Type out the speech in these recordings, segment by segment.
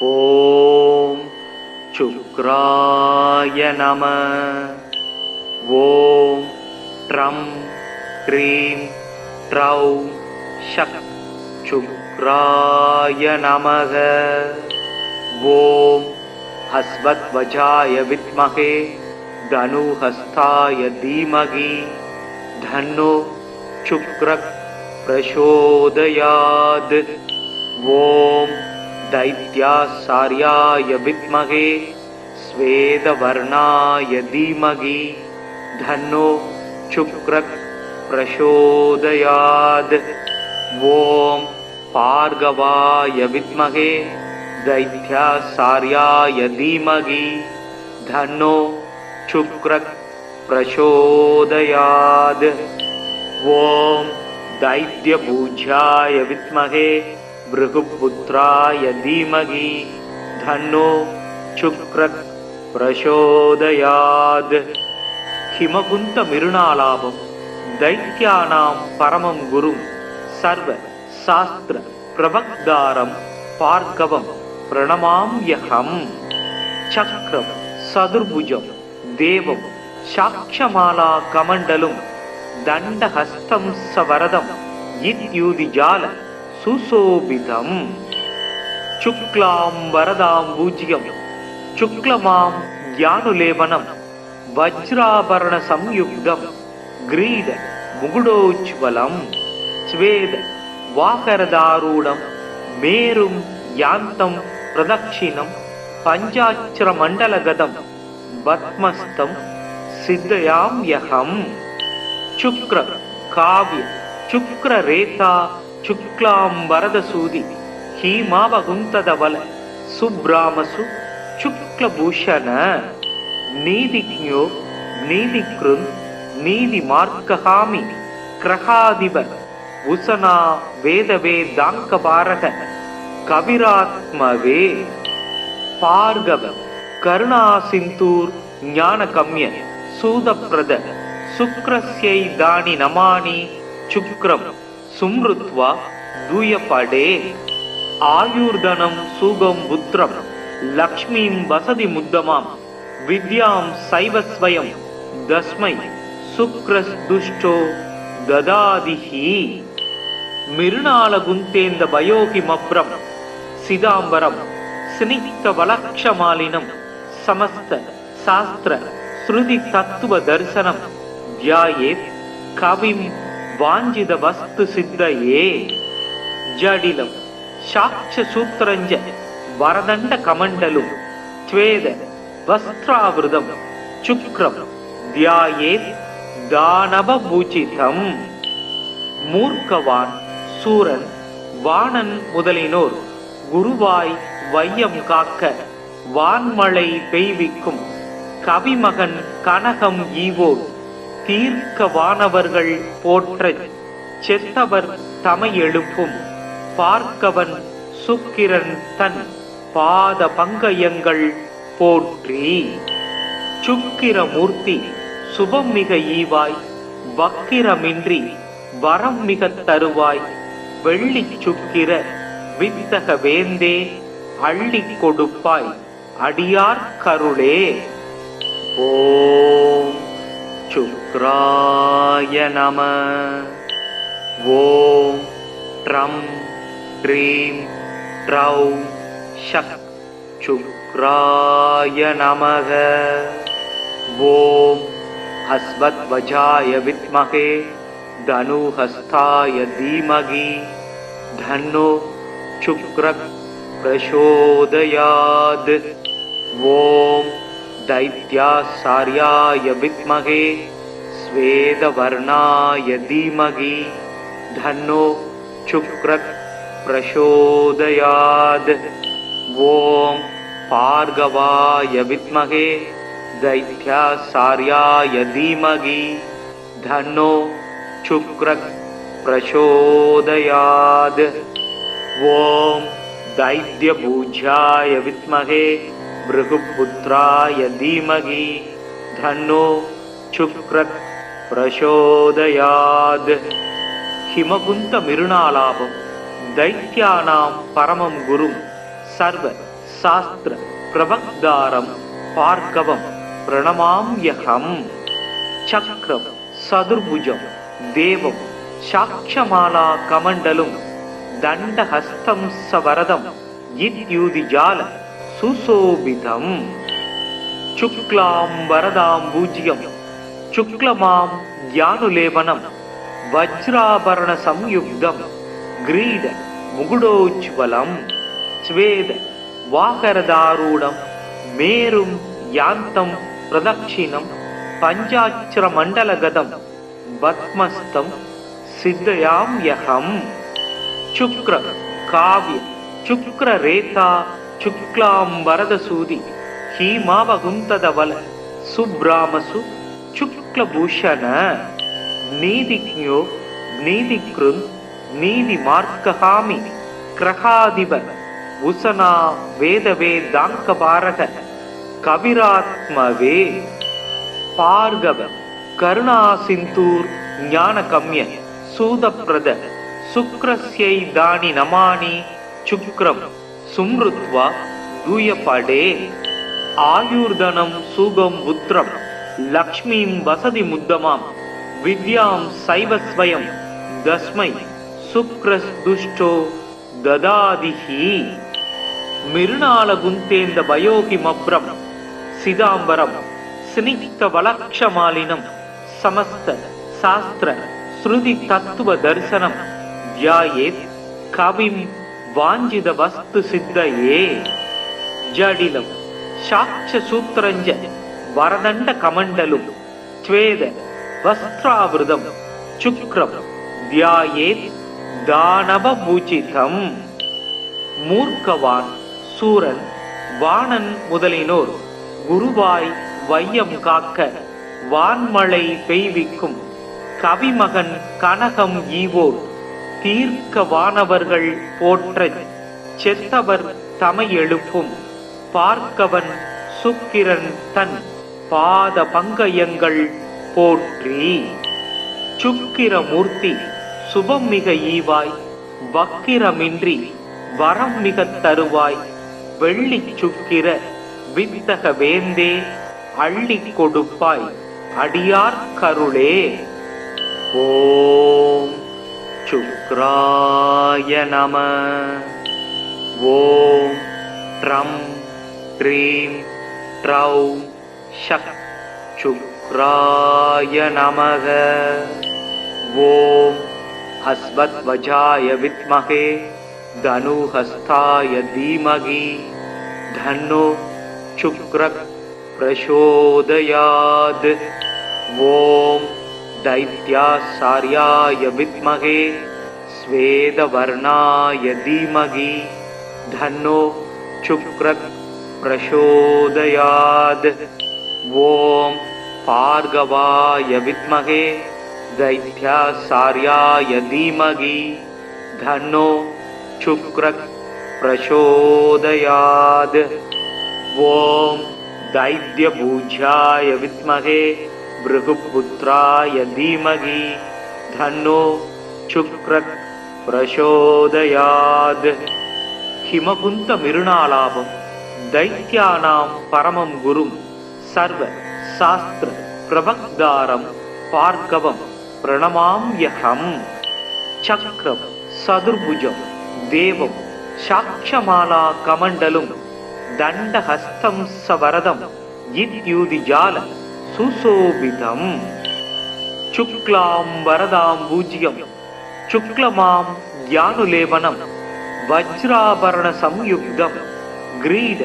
ஓம் சுக்ராய நம. ஓம் drum cream ட்ரௌம் ஷக் சுக்ராய நமக. ஓம் ஹஸ்வத்வஜாய வித்மகே தனுஹஸ்தாய தீமகி தன்னோ சுக்ரக் பிரசோதயாத். ஓம் दैत्यासार्याय विद्महे स्वेदवर्णाय धीमहि धन्नो शुक्रः प्रचोदयात्. ओम भार्गवाय विद्महे दैत्यासार्याय धीमहि धन्नो शुक्रः प्रचोदयात्. ओम दैत्यपूज्याय विद्महे भृगुपुत्राय धीमहि धन्नो शुक्रः प्रचोदयात्. हिमकुंत मिरुणालाभं दैत्यानां परमं गुरुं सर्व शास्त्र प्रवक्तारं भार्गवं प्रणमाम्यहम्. चक्रं सदुर्भुजं देवं साक्षमाला कमण्डलुं दण्डहस्तं सवरदं इत्युदिजाल सुशोभितम्. शुक्लां वरदां पूज्यं शुक्लमां ज्ञानुलेपनं वज्राभरण संयुक्तं ग्रीड मुकुटोज्ज्वलं स्वेद वाकरदारूढं मेरुं यान्तं प्रदक्षिणं पञ्चाक्षरमण्डलगतं पद्मस्तं सिद्धयाम्यहम्. शुक्र काव्य शुक्ररेता शुक्लां वरदसूदि हीमावकुन्तदवल सुब्रामसु शुक्लभूषण नीतिज्ञो नीतिकृन् नीतिमार्गहामि क्रहाधिप उशना वेदवेदाङ्कपारक कविरात्मवे. भार्गव करुणासिन्धूर् ज्ञानकम्य सूदप्रद शुक्रस्यैदानि नमानि शुक्रं सुमृत्वा दूयपडे. आयुर्धनं सुगं पुत्रं लक्ष्मीं वसति मुद्दमां विद्यां सैव स्वयं तस्मै शुक्रस्तुष्टो ददादिहि. मिरुणालगुन्तेन्द भयोहिमभ्रं सिदाम्बरं स्निग्धवलक्षमालिनं समस्त शास्त्र श्रुति तत्व दर्शनं ध्यायेत् कविं वाञ्छित वस्तु सिद्धये. जडिलं साक्ष्यसूत्रञ्च वरदण्ड कमण्डलुं स्वेद वस्त्रावृतं शुक्रं ध्यायेत् दानवभूषितम्. மூர்க்கவான் சூரன் வாணன் முதலினோர் குருவாய் வையம் காக்க வான்மழை பெய்விக்கும் கவிமகன் கனகம் ஈவோர் தீர்க்க வானவர்கள் போற்றச் செத்தவர் தமை எழுப்பும் பார்க்கவன் சுக்கிரன் தன் பாத பங்கயங்கள் போற்றி. சுக்கிரமூர்த்தி சுபம் மிக ஈவாய் வக்கிரமின்றி வரம் மிக தருவாய் வெள்ளி சுக்கிர வித்தக வேந்தே அள்ளி கொடுப்பாய் அடியார் கருளே. ஓம் சுக்ராய நம. ஓம் ட்ரம் க்ரீம் ட்ரௌம் ஷக் சுக்ராய நமக. ஓம் ஹஸ்வத்வஜாய வித்மகே தனுஹஸ்தாய தீமகி தன்னோ சுக்ரः பிரசோதயாத். ஓம் दैत्यासार्याय विद्महे स्वेदवर्णाय धीमहि धन्नो शुक्रः प्रचोदयात्. ओम भार्गवाय विद्महे दैत्यासार्याय धीमहि धन्नो शुक्रः प्रचोदयात्. ओम दैत्यपूज्याय विद्महे भृगुपुत्राय धीमहि धन्नो शुक्रः प्रचोदयात्. हिमकुंत मिरुणालाभं दैत्यानां परमं गुरुं सर्व சாஸ்திர பிரபக்தாரம் பார்கவம் பிரணமாம்யகம். சக்ரம் சதுர்புஜம் தேவம் சாட்சமாலா கமண்டலும் தண்டஹஸ்தம் சவரதம் இத்யூதிஜால சுசோபிதம். சுக்லாம் வரதாம் பூஜ்யம் சுக்லமாம் யானுலேபனம் வஜ்ராபரண சம்யுக்தம் கிரீட முகுடோஜ்வலம். ஸ்வேத வாகரதாரூடம் மேரும் யாந்தம் பிரதக்ஷிணம் பஞ்சாட்சர மண்டலகதம் பத்மஸ்தம் சித்தயாம்யகம். சுக்ர காவ்ய சுக்ர ரேதா சுக்லாம் வரதசூதி ஹீமாவகுந்ததவல சுப்ராமசு சுக்லபூஷண. நீதிக்ஞோ நீதிக்ருந் நீதி மார்க்ககாமி கிரகாதிப உசனா வேதவே தாங்கபாரக கவிராத்மவே. பார்கவ கருணா சிந்தூர் ஞானகம்ய சூதப்ரத சுக்ரஸ்யை தானி நமானி சுக்ரம் சும்ருத்வா தூயபடே. ஆயுர்தனம் சூகம் புத்திரம் லக்ஷ்மீம் வசதி முத்தமாம் வித்யாம் சைவஸ்வயம் தஸ்மை சுக்ரஸ்துஷ்டோ ததாதிஹி. மிருணால குந்தேந்த பயோகிமப்ரம் சிதாம்பரம் ஸ்னிக்த வலக்ஷமாலினம் சமஸ்த சாஸ்திர ஸ்ருதி தத்துவ தரிசனம் தியாயேத் கவிம் வாஞ்சித வஸ்து சித்தயே. ஜடிலம் சாட்ச சூத்திரஞ்ச வரதண்ட கமண்டலும் ஸ்வேத வஸ்திராவிருதம் சுக்ரம் தியாயேத் தானவபூஜிதம். மூர்க்கவான் சூரன் வாணன் முதலினோர் குருவாய் வையம் காக்க வான்மழை பெய்விக்கும் கவிமகன் கனகம் ஈவோர் தீர்க்க வானவர்கள் போற்ற செத்தவர் தமை எழுப்பும் பார்க்கவன் சுக்கிரன் தன் பாத பங்கயங்கள் போற்றி. சுக்கிரமூர்த்தி சுபம் மிக ஈவாய் வக்கிரமின்றி வரம் மிக தருவாய் வெள்ளி சுக்கிர வித்தக வேந்தே அள்ளி கொடுப்பாய் அடியார் கருளே. ஓம் சுக்ராய நம. ஓம் ட்ரம் ட்ரீம் ட்ரௌம் ஷக் சுக்ராய நமக. ஓம் அஸ்வத்வஜாய வித்மஹே தனுஹஸ்தாய தீமகி தன்னோ சுக்ரக் பிரசோதயாத். ஓம் दैत्यासार्याय विद्महे स्वेदवर्णाय धीमहि धन्नो शुक्रः प्रचोदयात्. ओम भार्गवाय विद्महे दैत्यासार्याय धीमहि धन्नो शुक्रः प्रचोदयात्. ओम दैत्यभुजाय विद्महे भृगुपुत्राय धीमहि धन्नो शुक्रः प्रचोदयात्. हिमकुंत मिरुणालाभं दैत्यानां परमं गुरुं सर्व शास्त्र प्रवक्तारं भार्गवं प्रणमाम्यहम्. चक्रं सदुर्भुजं देवं साक्षमाला कमण्डलुं दण्डहस्तं सवरदं इत्युदिजाल सुशोभितम्. शुक्लां वरदां पूज्यं शुक्लमां ज्ञानुलेपनं वज्राभरण संयुक्तं ग्रीड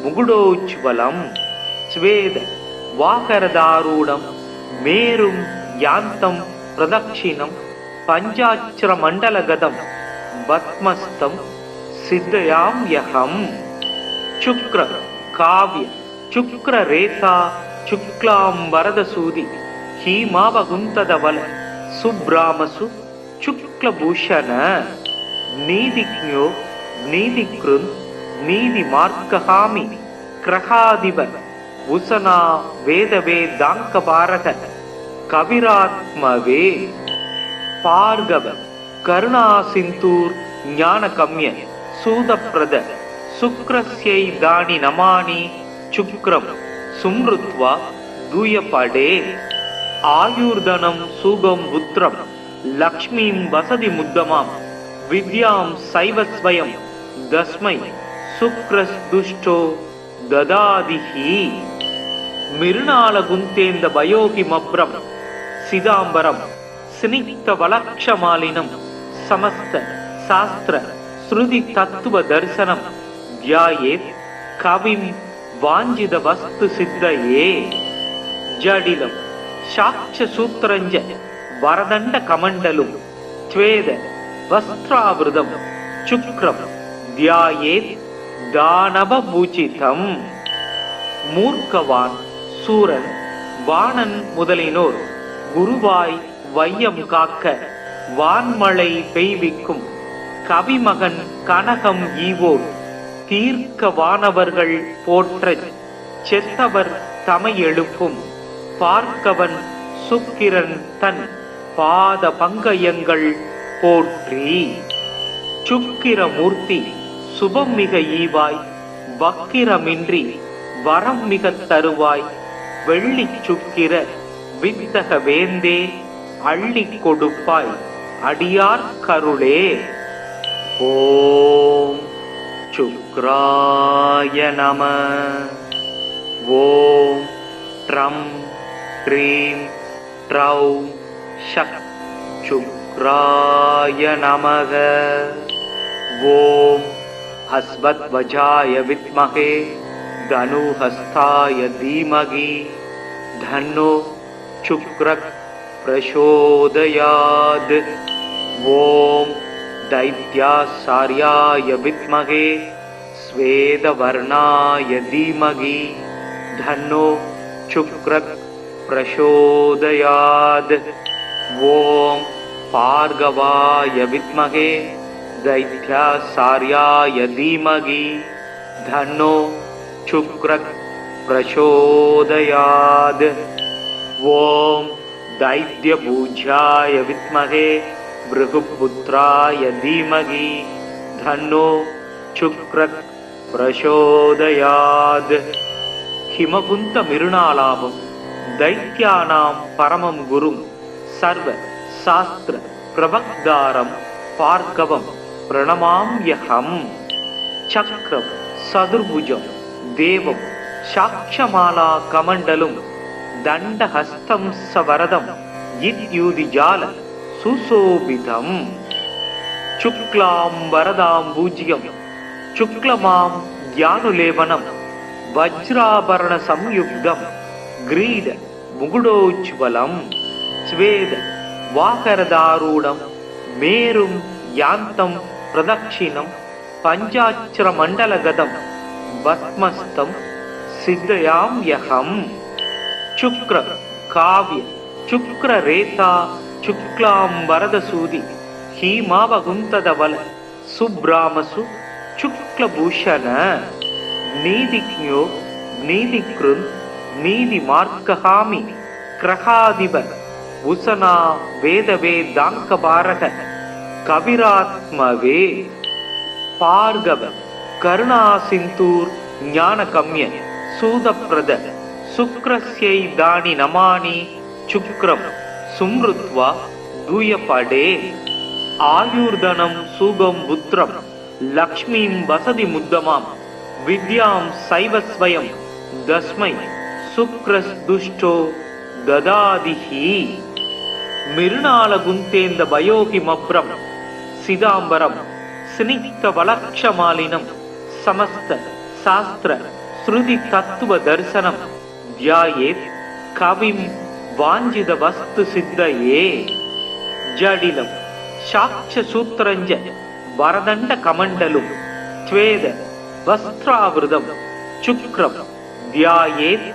मुकुडोज्वलं. स्वेद वाकरदारूढं मेरुं यान्तं प्रदक्षिणं पञ्चाक्षर मण्डलगतं पद्मस्तं सिद्धयाम्यहम्. शुक्र काव्य शुक्र रेता शुक्लां वरदसूदि हीमावकुन्तदवल सुब्रामसु शुक्लभूषण. नीतिज्ञो नीतिकृन् नीतिमार्गहामि क्रहादिव उसना वेदवेदाङ्कपारक कविरात्मवे. भार्गव करुणासिन्धूर् ज्ञानकम्य सूदप्रद சுக்ரஸ்யை தானி நமானி சுக்ரம் சும்ருத்வா தூயபடே ஆயுர்தனம் சூகம் புத்திரம் லக்ஷ்மீம் வசதி முத்தமாம் வித்யாம் சைவஸ்வயம் தஸ்மை சுக்ரஸ் துஷ்டோ ததாதிஹி மிருணால குந்தேந்த பயோகி மப்ரம் சிதாம்பரம் ஸ்னிக்த வலக்ஷமாலினம் சமஸ்த சாஸ்திர ஸ்ருதி தத்துவ தரிசனம் தியாயேத் கவிம் வாஞ்சித வஸ்து சித்தையே ஜடிலம் சாட்ச சூத்திரஞ்ச வரதண்ட கமண்டலும் த்வேத வஸ்திராவிருதம் சுக்ரம் தியாயேத் தானவ பூஜிதம் மூர்க்கவான் சூரன் வாணன் முதலினோர் குருவாய் வையம் காக்க வான்மழை பெய்விக்கும் கவிமகன் கனகம் ஈவோர் தீர்க்க வானவர்கள் போற்றச் செத்தவர் தமை எழுப்பும் பார்க்கவன் சுக்கிரன் தன் பாத பங்கயங்கள் போற்றி சுக்கிரமூர்த்தி சுபம் மிக ஈவாய் வக்கிரமின்றி வரம் மிக தருவாய் வெள்ளி சுக்கிர வித்தக வேந்தே அள்ளி கொடுப்பாய் அடியார் கருளே. ஓம் சுக்ராய நம. ஓம் ட்ரம் க்ரீம் ட்ரௌம் ஷக் சுக்ராய நமக. ஓம் அஸ்வத்வஜாய வித்மகே தனுஹஸ்தாய தீமகி தன்னோ சுக்ரக் பிரசோதயாத். ஓம் दैत्यासार्याय विद्महे स्वेदवर्णाय धीमहि धन्नो शुक्रः प्रचोदयात्. ओम भार्गवाय विद्महे दैत्यासार्याय धीमहि धन्नो शुक्रः प्रचोदयात्. ओम दैत्यपूज्याय विद्महे भृगुपुत्राय धीमहि धन्नो शुक्रः प्रचोदयात्. हिमकुंत मिरुणालाभं दैत्यानां परमं गुरुं सर्व शास्त्र प्रवक्तारं भार्गवं प्रणमाम्यहम्. चक्रं सदुर्भुजं देवं साक्षमाला कमण्डलं दण्डहस्तं सवरदं इत्युदिजाल सुशोभितम्. शुक्लां वरदां पूज्यं शुक्लमां ज्ञानुलेपनं वज्राभरण संयुक्तं ग्रीड मुकुटोज्ज्वलं स्वेद वाकरदारूढं मेरुं यान्तं प्रदक्षिणं पञ्चाक्षरमण्डलगतं पद्मस्तं सिद्धयाम्यहम्. शुक्र काव्य शुक्ररेता शुक्लां वरदसूदि हीमावगुंतदवल सुब्रामसु शुक्लभूषण नीतिज्ञो नीतिकृन् नीतिमार्गहामि क्रहादिव उसना वेदवेदाङ्कपारः कविरात्मवे भार्गव करुणासिन्धूर् ज्ञानकम्य सूदप्रद शुक्रस्यै दानि नमानि शुक्रं सुमृत्वा दूयपडे आयुर्धनं सुगं पुत्रं लक्ष्मीं वसति मुद्दमां विद्यां सैवस्वयं दस्मै शुक्रस्दुष्टो ददादिहि. मिरुणालगुन्तेन्द भयोहिमभ्रं सिदाम्बरं स्निग्धवलक्षमालिनं समस्त शास्त्र श्रुति तत्व दर्शनं ध्यायेत् कविं वाञ्छित वस्तु सिद्धये. जडिलं साक्ष सूत्रञ्च वरदण्ड कमण्डलुं त्वेद वस्त्रावृतं शुक्रं ध्यायेत्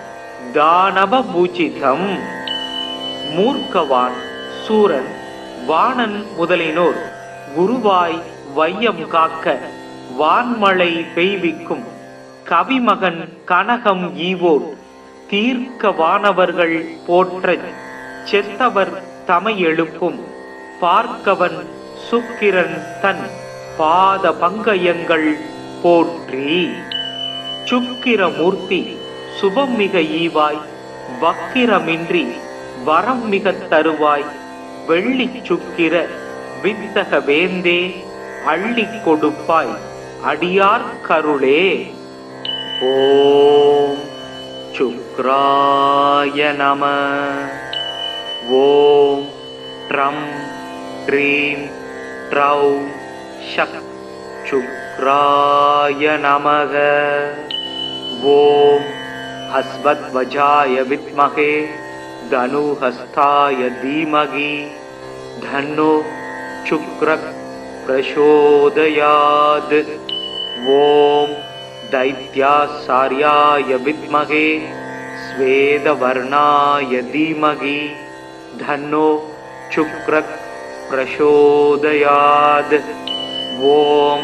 दानवपूजितं. மூர்க்கவான் சூரன் வாணன் முதலினோர் குருவாய் வையம் காக்க வான்மழை பெய்விக்கும் கவிமகன் கனகம் ஈவோர் தீர்க்க வானவர்கள் போற்றச் செத்தவர் தமை எழுப்பும் பார்க்கவன் சுக்கிரன் தன் பாத பங்கயங்கள் போற்றி. சுக்கிரமூர்த்தி சுபம் மிக ஈவாய், வக்கிரமின்றி வரம் மிக தருவாய், வெள்ளி சுக்கிர வித்தக வேந்தே அள்ளிக் கொடுப்பாய், அடியார் கருளே. ஓம் சுக்ராய நம. ஓம் ட்ரம் ட்ரீம் ட்ரௌம் ஷக் சுக்ராய நமக. ஓம் ஹஸ்வத்வஜாய வித்மகே தனுஹஸ்தாய தீமகி தன்னோ சுக்ரக் பிரசோதயாத். ஓம் दैत्यासार्याय विद्महे स्वेदवर्णाय धीमहि धन्नो शुक्रः प्रचोदयात्. ओम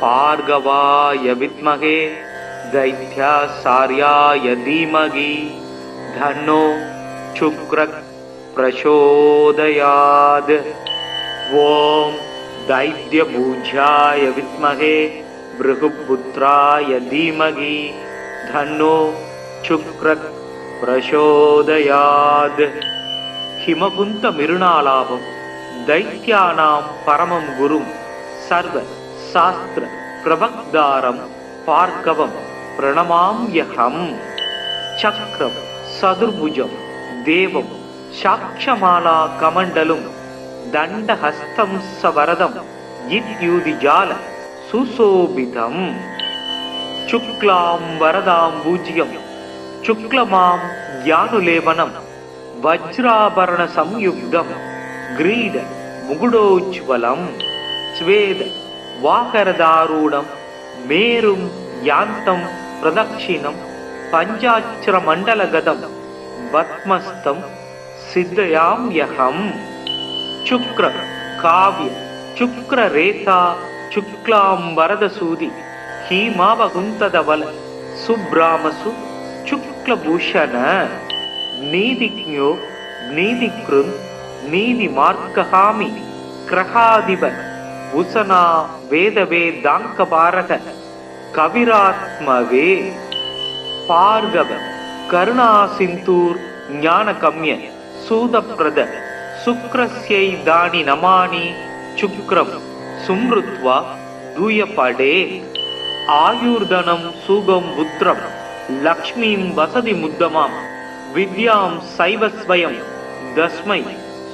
भार्गवाय विद्महे दैत्यासार्याय धीमहि धन्नो शुक्रः प्रचोदयात्. ओम दैत्यभुजाय विद्महे भृगुपुत्राय धीमहि धन्नो शुक्रः प्रचोदयात्. हिमकुंत मिरुणालाभम दैत्यानां परमं गुरुं सर्व शास्त्र प्रवक्तारं भार्गवं प्रणमाम्यहम्. चक्रं सदुर्भुजं देवं साक्षमाला कमण्डलुं दण्डहस्तं सवरदं इत्युदिजाल सुशोभितम्. शुक्लां वरदां पूज्यं शुक्लमां ज्ञानुलेपनं वज्राभरण संयुक्तं ग्रीड मुकुटोज्ज्वलं स्वेद वाकरदारूढं मेरुं यान्तं प्रदक्षिणं पञ्चाक्षरमण्डलगतं पद्मस्तं सिद्धयाम्यहम्. शुक्र काव्य शुक्ररेता शुक्लां वरदसूदि हीमावकुन्तदवल सुब्रामसु शुक्लभूषण नीतिज्ञो नीतिकृन् नीतिमार्गहामि ग्रहाधिप उशना वेदवेदाङ्कपारक कविरात्मवे. भार्गव करुणासिन्धूर् ज्ञानगम्य सूदप्रद शुक्रस्यै दानि नमानि शुक्रं सुमृत्वा दूयपडे. आयुर्धनं सुगं पुत्रं लक्ष्मीं वसति मुद्दमां विद्यां सैव स्वयं तस्मै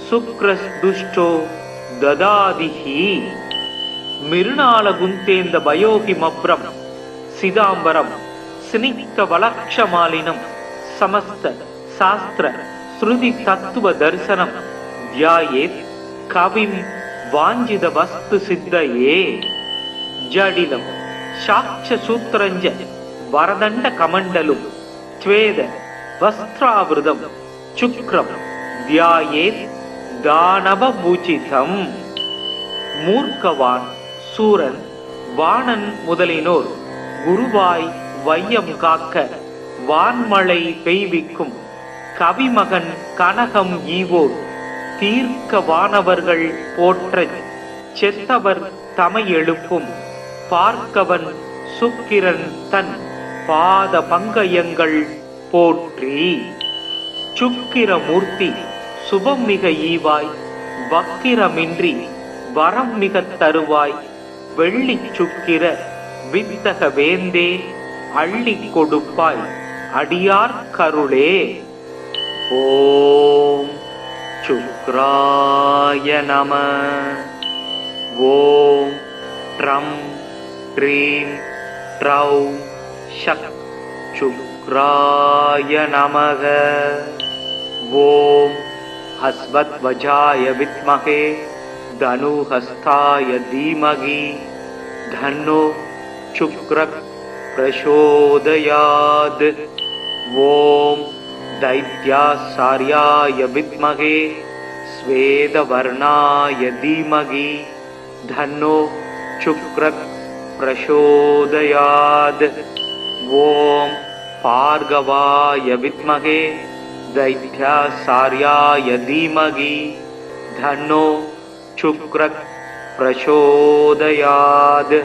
शुक्रदुष्टो ददादिहि. मिरुणालगुन्तेन्द भयोहिमभ्रं सिदाम्बरं स्निग्धवलक्षमालिनं समस्त शास्त्र श्रुति तत्व दर्शनं ध्यायेत् कविं वाञ्छित वस्तु सिद्धये. जडिलं साक्ष्यसूत्रञ्च वरदण्ड कमण्डलुं स्वेद वस्त्रावृतं शुक्रं ध्यायेत् दानवपूजितम्. மூர்க்கவான் சூரன் வாணன் முதலினோர் குருவாய் வையம் காக்க வான்மழை பெய்விக்கும் கவிமகன் கனகம் ஈவோர் தீர்க்க வானவர்கள் போற்றச் செத்தவர் தமை எழுப்பும் பார்க்கவன் சுக்கிரன் தன் பாத பங்கயங்கள் போற்றி. சுக்கிரமூர்த்தி சுபம் மிக ஈவாய், வக்கிரமின்றி வரம் மிக தருவாய், வெள்ளி சுக்கிர வித்தக வேந்தே அள்ளிக் கொடுப்பாய், அடியார் கருளே. ஓம் சுக்ராய நம. ஓம் ட்ரம் ட்ரீம் ட்ரௌம் ஷக் சுக்ராய நமக. ஓம் ஹஸ்வத்வஜாய வித்மகே தனுஹஸ்தாய தீமகி தன்னோ சுக்ரः பிரசோதயாத். ஓம் दैत्यासार्याय विद्महे स्वेदवर्णाय धीमहि धन्नो शुक्रः प्रचोदयात्. ओम भार्गवाय विद्महे दैत्यासार्याय धीमहि धन्नो शुक्रः प्रचोदयात्.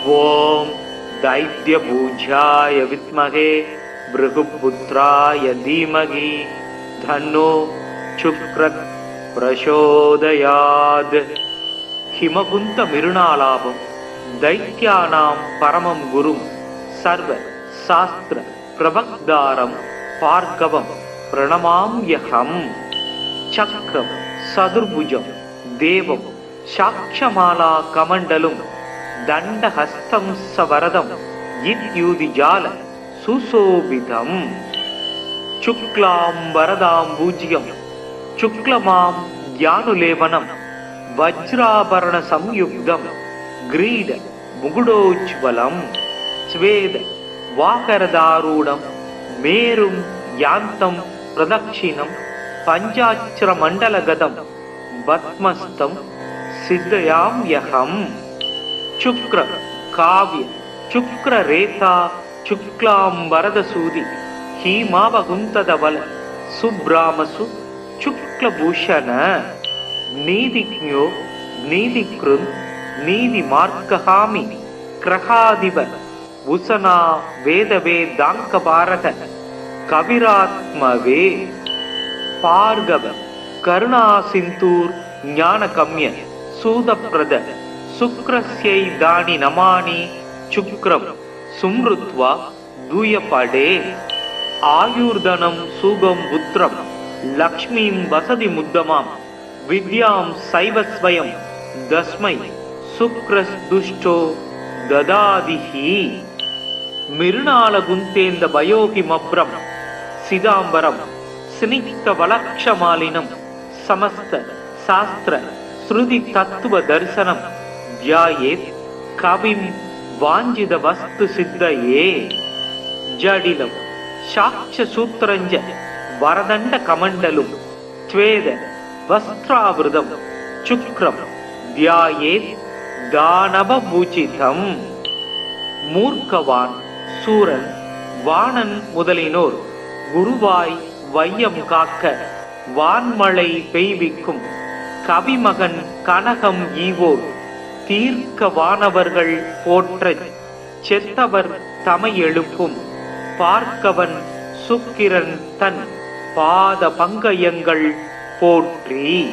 ओम दैत्यभूज्याय विद्महे भृगुपुत्राय धीमहि धन्नो शुक्रः प्रचोदयात्. हिमकुन्त मिरुणालाभं दैत्यानां परमं गुरुं सर्व शास्त्र प्रवक्तारं भार्गवं प्रणमाम्यहम्. चक्रं सदुर्भुजं देवं साक्षमाला कमण्डलुं दण्डहस्तं सवरदं इत्युदिजाल सुशोभितम्. शुक्लाम्बरदाम्बुजं शुक्लमां ज्ञानुलेपनं वज्राभरणसंयुक्तं ग्रीड मुकुटोज्ज्वलं स्वेद वाकरदारूढं मेरुं यान्तं प्रदक्षिणं पञ्चाक्षरमण्डलगतं पद्मस्तं सिद्धयाम्यहम्. शुक्र काव्य शुक्ररेता शुक्लाम्बरदसूदि हीमावकुन्तदबल सुब्रामसु शुक्लभूषण नीतिज्ञो नीतिकृन् नीतिमार्गहामि क्रहादिव उसना वेदवेदाङ्कभारत कविरात्मवे भार्गव करुणासिन्धूर् ज्ञानकम्य सूदप्रद शुक्रस्यैदानि नमानि शुक्रं सुमृत्वा दूयपडे. आयुर्धनं सुगं पुत्रं लक्ष्मीं वसति मुद्दमां विद्यां सैव स्वयं तस्मै शुक्रस्दुष्टो ददादिहि. मिरुणालगुन्तेन्द भयोहिमभ्रं सिदाम्बरं स्निग्धवलक्षमालिनं समस्त शास्त्र श्रुति तत्व दर्शनं ध्यायेत् कविं वाञ्छित वस्तु सिद्धये. जडिलं साक्ष्यसूत्रञ्च वरदण्ड कमण्डलुं स्वेद वस्त्रावृतं शुक्रं ध्यायेत् दानवभूषितम्. மூர்க்கவான் சூரன் வாணன் முதலினோர் குருவாய் வையம் காக்க வான்மழை பெய்விக்கும் கவிமகன் கனகம் ஈவோர் தீர்க்க வானவர்கள் போற்றச் செத்தவர் தமை எழுப்பும் பார்க்கவன் சுக்கிரன் தன் பாத பங்கயங்கள் போற்றி.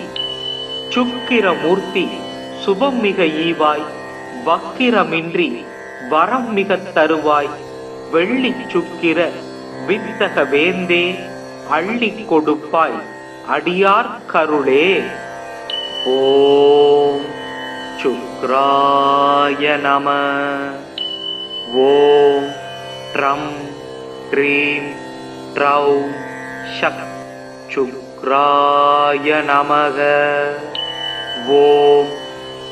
சுக்கிரமூர்த்தி சுபம் மிக ஈவாய் வக்கிரமின்றி வரம் மிக தருவாய் வெள்ளி சுக்கிர வித்தக வேந்தே அள்ளி கொடுப்பாய் அடியார் கருளே. ஓம் சுக்ராய நம. ஓம் ட்ரம் ட்ரீம் ட்ரௌம் ஷக் சுக்ராய நமக. ஓம்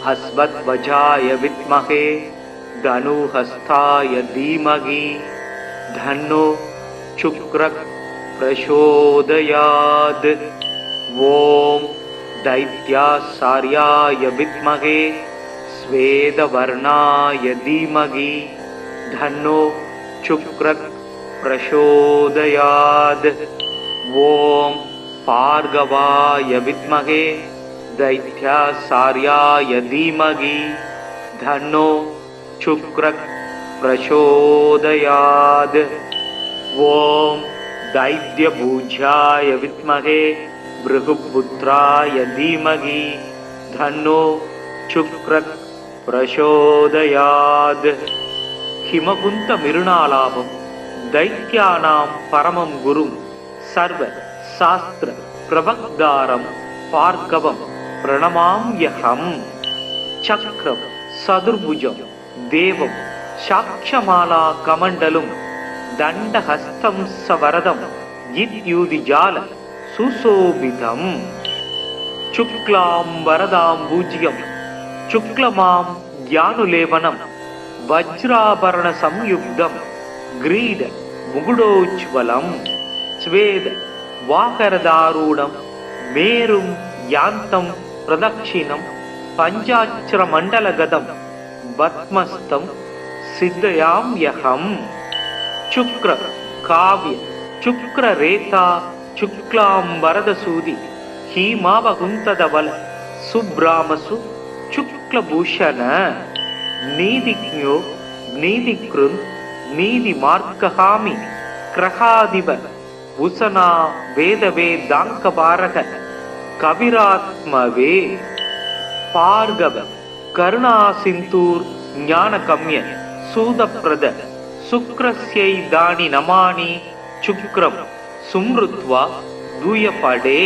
அஸ்வத்வஜாய வித்மகே धनुहस्ताय धीमहि धन्नो शुक्रः प्रचोदयात्. ओम दैत्यासार्याय विद्महे श्वेतवर्णाय धीमहि धन्नो शुक्रः प्रचोदयात्. ओम भार्गवाय विद्महे दैत्यासार्याय धीमहि धन्नो शुक्रः प्रचोदयात्. ओम दैत्यभूज्याय विद्महे भृगुपुत्राय धीमहि धन्नो शुक्रः प्रचोदयात्. हिमकुन्त मिरुणालाभं दैत्यानां परमं गुरुं सर्व शास्त्र प्रवक्तारं भार्गवं प्रणमाम्यहम्. चक्रं सदुर्भुजं देवं साक्षमाला कमण्डलुं दण्डहस्तं सवरदं इत्युदिजाल सुशोभितम्. शुक्लाम्बरदाम्बुजं शुक्लमां ज्ञानुलेपनं वज्राभरणसंयुक्तं ग्रीड मुकुटोज्ज्वलं स्वेद वाकरदारूढं मेरुं यान्तं प्रदक्षिणं पञ्चाक्षरमण्डलगतं पद्मस्तं सिद्धयाम्यहम्. शुक्र काव्य शुक्ररेता शुक्लाम्बरदसूदि हीमावकुन्तदबल सुब्रामसु शुक्लभूषण नीतिज्ञो நீதிக்ருந்த் நீதி மார்க்ககாமி கிரகாதிப உசனா வேதவே தாங்கபாரக கவிராத்மவே பார்கவ கருணா சிந்தூர் ஞானகம்ய சூதப்ரத சுக்ரஸ்யை தானி நமானி சுக்ரம் சும்ருத்வா தூயபடே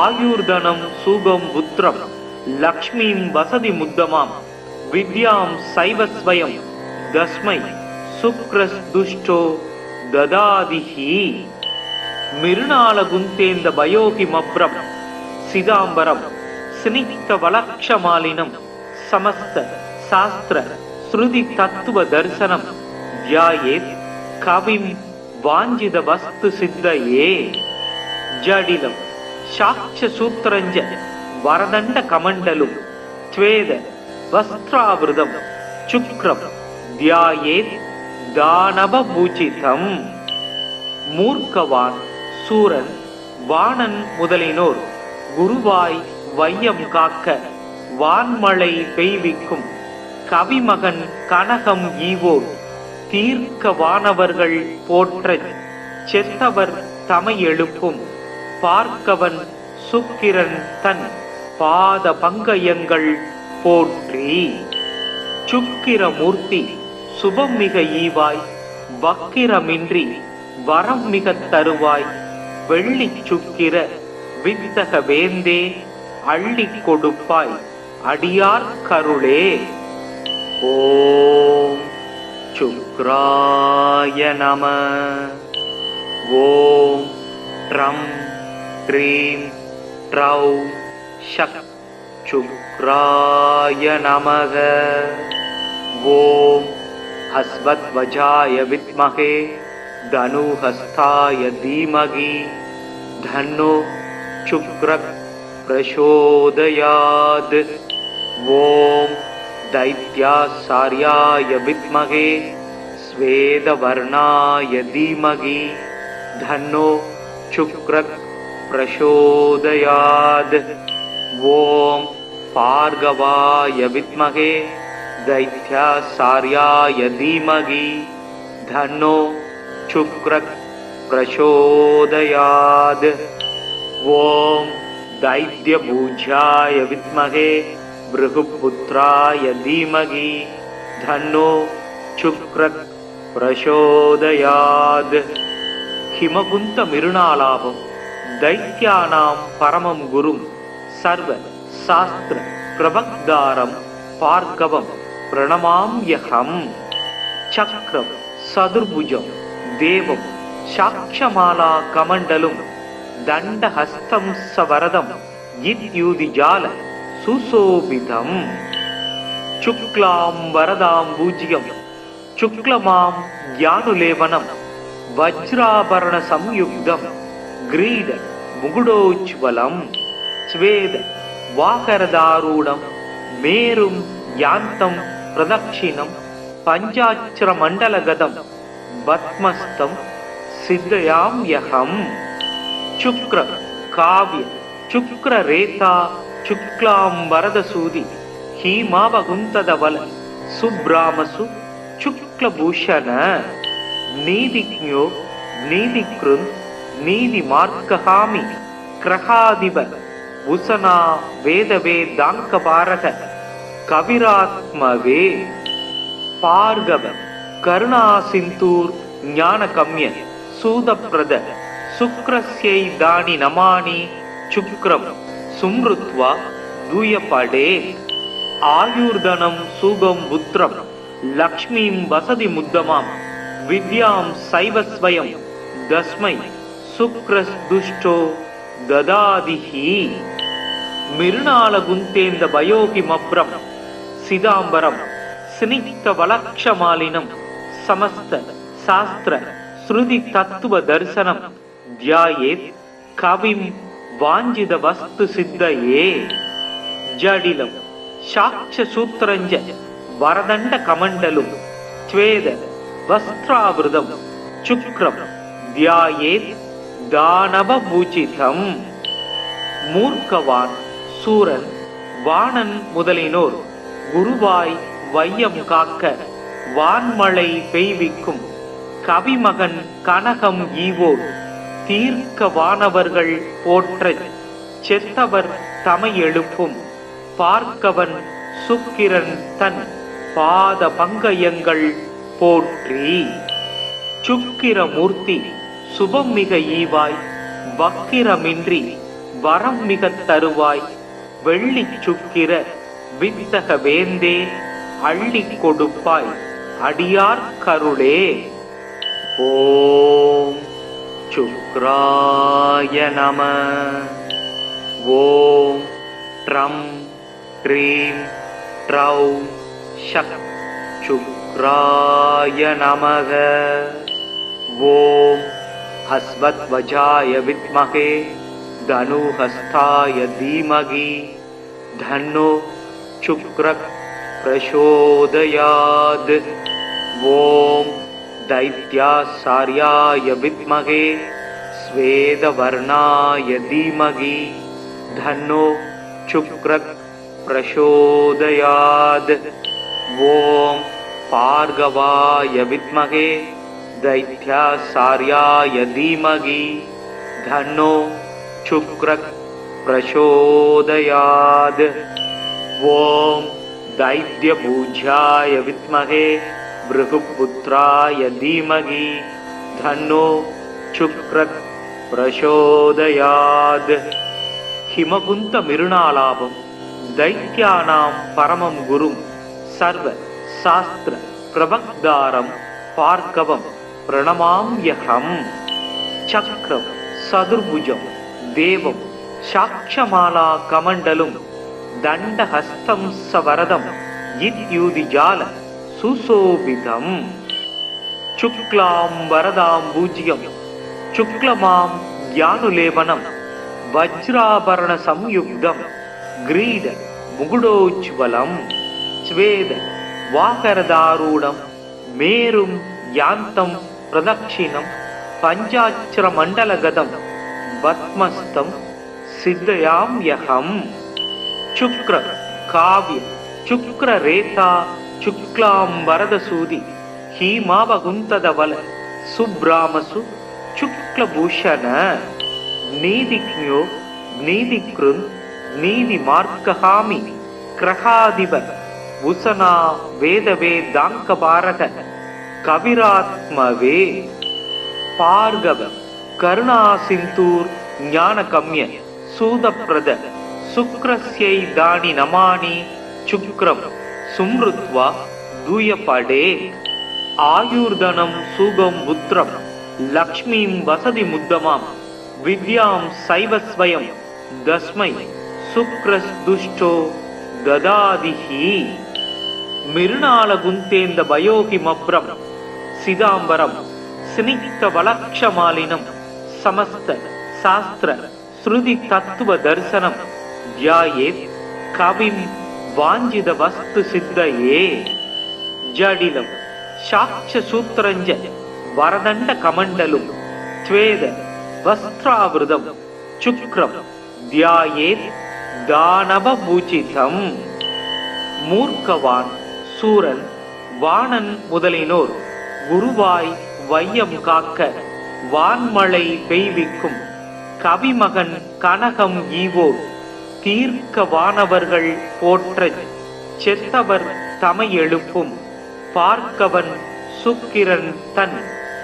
ஆயுர்தனம் சூகம் புத்திரம் லக்ஷ்மீம் வசதி முத்தமாம் வித்யாம் சைவஸ்வயம் தஸ்மை சுக்ரஸ் துஷ்டோ ததாதிஹி மிருணால குந்தேந்த பயோகி மப்ரம் சிதாம்பரம் ஸ்னிக்த வலக்ஷமாலினம் சமஸ்த சாஸ்திர ஸ்ருதி தத்துவ தர்சனம் தியாயேத் கவிம் வாஞ்சித வஸ்து சித்தயே ஜடிலம் சாட்ச சூத்திரஞ்ச வரதண்ட கமண்டலும் த்வேத வஸ்திராவிருதம் சுக்ரம் தியாயேத் தானவ பூஜிதம் மூர்க்கவான் சூரன் வாணன் முதலினோர் குருவாய் வையம் காக்க வான்மழை பெய்விக்கும் கவிமகன் கனகம் ஈவோர் தீர்க்க வானவர்கள் போற்ற செத்தவர் தமை எழுப்பும் பார்க்கவன் சுக்கிரன் தன் பாத பங்கயங்கள் போற்றி சுக்கிரமூர்த்தி சுபம் மிக ஈவாய் வக்கிரமின்றி வரம் மிக தருவாய் வெள்ளி சுக்கிர வித்தக வேந்தே அள்ளி கொடுப்பாய் அடியார் கருளே. ஓம் சுக்ராய நம. ஓம் ட்ரம் ட்ரீம் ட்ரௌ ஷக் சுக்ராய நமக. ஓம் ஹஸ்வத்வஜாய வித்மஹே தனுஹஸ்தாய தீமகி தன்னோ சுக்ரக் பிரசோதயாத். ஓம் दैत्यासार्याय विद्महे स्वेदवर्णाय धीमहि धन्नो शुक्रः प्रचोदयात्. ओम भार्गवाय विद्महे दैत्यासार्याय धीमहि धन्नो शुक्रः प्रचोदयात्. ओम दैत्यभुजाय विद्महे भृगुपुत्राय धीमहि धन्नो शुक्रः प्रचोदयात्. हिमकुंत मिरुणालाभं दैत्यानां परमं गुरुं सर्व शास्त्र प्रवक्तारं भार्गवं प्रणमाम्यहम्. चक्रं सदुर्भुजं देवं साक्षमाला कमण्डलुं दण्डहस्तं सवरदं इत्युदिजाल सुशोभितम्. शुक्लां वरदां पूज्यं शुक्लमां ज्ञानुलेपनं वज्राभरण संयुक्तं ग्रीड मुकुटोज्ज्वलं स्वेद वाकरदारूढं मेरुं यान्तं प्रदक्षिणं पञ्चाक्षरमण्डलगतं पद्मस्तं सिद्धयाम्यहम्. शुक्र काव्य शुक्ररेता शुक्लां वरदसूदि हीमावगुंतदवल सुब्रामसु शुक्लभूषण. नीतिज्ञो नीतिकृन् नीतिमार्कहामि क्रहादिव उसना वेदवेदाङ्कपारक कविरात्मवे पार्गव करुणासिन्धूर् ज्ञानकम्य सूदप्रद शुक्रस्यै दानि नमानि शुक्रं सुमृत्वा दूयपडे. आयुर्धनं सुगं पुत्रं लक्ष्मीं वसति मुद्दमां विद्यां सैवस्वयं दस्मै शुक्रस्दुष्टो ददादिहि. मिरुणालगुन्तेन्द भयोगिमभ्रं सिदाम्बरं स्निग्धवलक्षमालिनं समस्त शास्त्र श्रुति तत्व दर्शनं ध्यायेत् कविं वाञ्छित वस्तु सिद्धये. जडिलं साक्ष सूत्रञ्च वरदण्ड कमण्डलुं त्वेद वस्त्रावृतं शुक्रं ध्यायेत् दानवपूजितम्. மூர்க்கவான் சூரன் வாணன் முதலினோர் குருவாய் வையம் காக்க வான்மழை பெய்விக்கும் கவிமகன் கனகம் ஈவோர் தீர்க்க வானவர்கள் போற்றச் செத்தவர் தமை எழுப்பும் பார்க்கவன் சுக்கிரன் தன் பாத பங்கயங்கள் போற்றி. சுக்கிரமூர்த்தி சுபம் மிக ஈவாய் வக்கிரமின்றி வரம் மிக தருவாய் வெள்ளி சுக்கிர வித்தக வேந்தே அள்ளி கொடுப்பாய் அடியார் கருளே. ஓம் சுக்ராய நம. ஓம் ட்ரம் க்ரீம் ட்ரௌம் ஷக் சுக்ராய நமக. ஓம் அஸ்வத்வஜாய வித்மகே தனுஹஸ்தாய தீமகி தன்னோ சுக்ர பிரசோதயாத். ஓம் दैत्यासार्याय विद्महे स्वेदवर्णाय धीमहि धन्नो शुक्रः प्रचोदयात्. ओम भार्गवाय विद्महे दैत्यासार्याय धीमहि धन्नो शुक्रः प्रचोदयात्. ओम दैत्यपूज्याय विद्महे भृगुपुत्राय धीमहि धन्नो शुक्रः प्रचोदयात्. हिमकुंत मिरुणालाभं दैत्यानां परमं गुरुं सर्व शास्त्र प्रवक्तारं भार्गवं प्रणमाम्यहम्. चक्रं सदुर्भुजं देवं साक्षमाला कमण्डलुं दण्डहस्तं सवरदं इत्युदिजाल सुशोभितम्. शुक्लां वरदां पूज्यं शुक्लमां ज्ञानुलेपनं वज्राभरण संयुक्तं ग्रीड मुकुटोज्ज्वलं स्वेद वाकरदारूढं मेरुं यान्तं प्रदक्षिणं पञ्चाक्षरमण्डलगतं पद्मस्तं सिद्धयाम्यहम्. शुक्र काव्य शुक्ररेता शुक्लां वरदसूदि हीमावकुन्तदवल सुब्रामसु शुक्लभूषण नीतिज्ञो नीतिकृन् नीतिमार्गहामि ग्रहाधिप भूषणा वेदवेदाङ्कपारक कविरात्मवे भार्गव करुणासिन्धूर् ज्ञानकम्य सूदप्रद शुक्रस्यै दानि नमानि शुक्रं सुमृत्वा दूयपडे. आयुर्धनं सुगं पुत्रं लक्ष्मीं वसति मुद्दमां विद्यां सैव स्वयं तस्मै शुक्रस्दुष्टो ददादिहि. मिरुणालगुन्तेन्द भयोहिमभ्रं सिदाम्बरं स्निग्धवलक्षमालिनं समस्त शास्त्र श्रुति तत्व दर्शनं ध्यायेत् कविं वाञ्छित वस्तु सिद्धये. जडिलं साक्ष्यसूत्रञ्च वरदण्ड कमण्डलुं स्वेद वस्त्रावृतं शुक्रं ध्यायेत् दानवपूजितम्. மூர்க்கவான் சூரன் வாணன் முதலினோர் குருவாய் வையம் காக்க வான்மழை பெய்விக்கும் கவிமகன் கனகம் ஈவோர் தீர்க்க வானவர்கள் போற்றச் செத்தவர் தமை எழுப்பும் பார்க்கவன் சுக்கிரன் தன்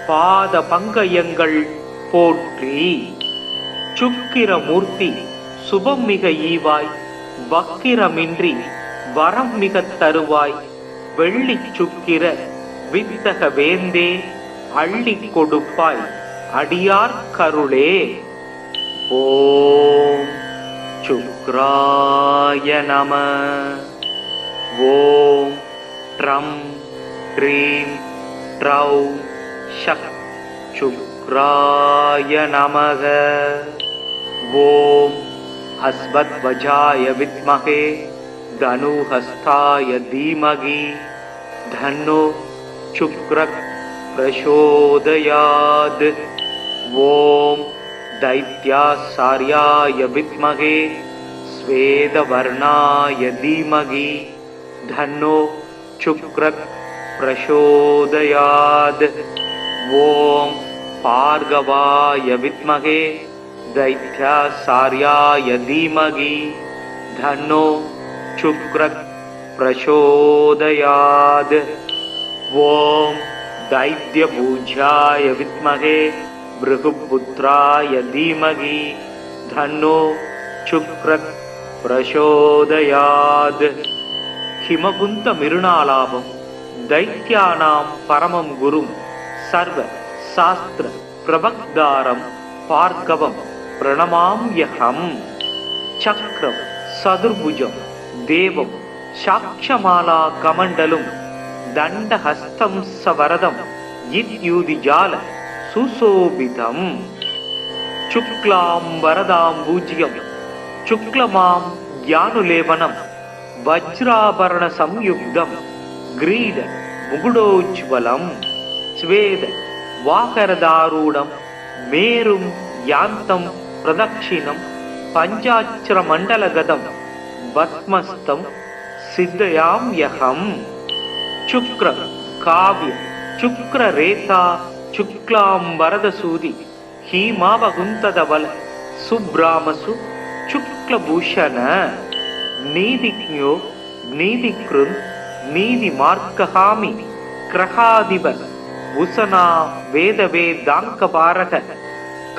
பாத பங்கயங்கள் போற்றி. சுக்கிரமூர்த்தி சுபம் மிக ஈவாய் வக்கிரமின்றி வரம் மிக தருவாய் வெள்ளி சுக்கிர வித்தக வேந்தே அள்ளி கொடுப்பாய் அடியார் கருளே. ஓம் சுக்ராய நம. ஓம் ட்ரம் க்ரீம் ட்ரௌம் ஷக் சுக்ராய நமக. ஓம் அஸ்வத்வஜாய வித்மகே தனுஹஸ்தாய தீமகி தன்னோ சுக்ரः பிரசோதயாத். ஓம் दैत्यासार्याय विद्महे स्वेदवर्णाय धीमहि धन्नो शुक्रः प्रचोदयात्। ॐ भार्गवाय विद्महे दैत्याचार्याय धीमहि तन्नो शुक्रः प्रचोदयात्। ॐ दैत्यपूज्याय विद्महे भृगुपुत्राय धीमहि तन्नो शुक्रः प्रचोदयात्। हिमकुन्त मिरुणालाभं दैत्यानां परमं गुरुं सर्व शास्त्र प्रवक्तारं भार्गवं प्रणमाम्यहम्। चक्रं चतुर्भुजं देवं साक्षमाला कमण्डलुं दण्डहस्तं सवरदं इत्युदिजाल सुशोभितम्। शुक्लां वरदां पूज्यं शुक्लमां ज्ञानुलेपनं वज्राभरण संयुक्तं ग्रीड मुकुटोज्ज्वलं स्वेद वाकरदारूढं मेरुं यान्तं प्रदक्षिणं पञ्चाक्षरमण्डलगतं पद्मस्तं सिद्धयाम्यहम्। शुक्र काव्य शुक्ररेता शुक्लां वरदसूदि हीमावकुन्तधवल सुब्रामसु शुक्लभूषण नीतिज्ञो नीतिकृन् नीतिमार्गहामि ग्रहाधिप उशना वेदवेदाङ्कपारक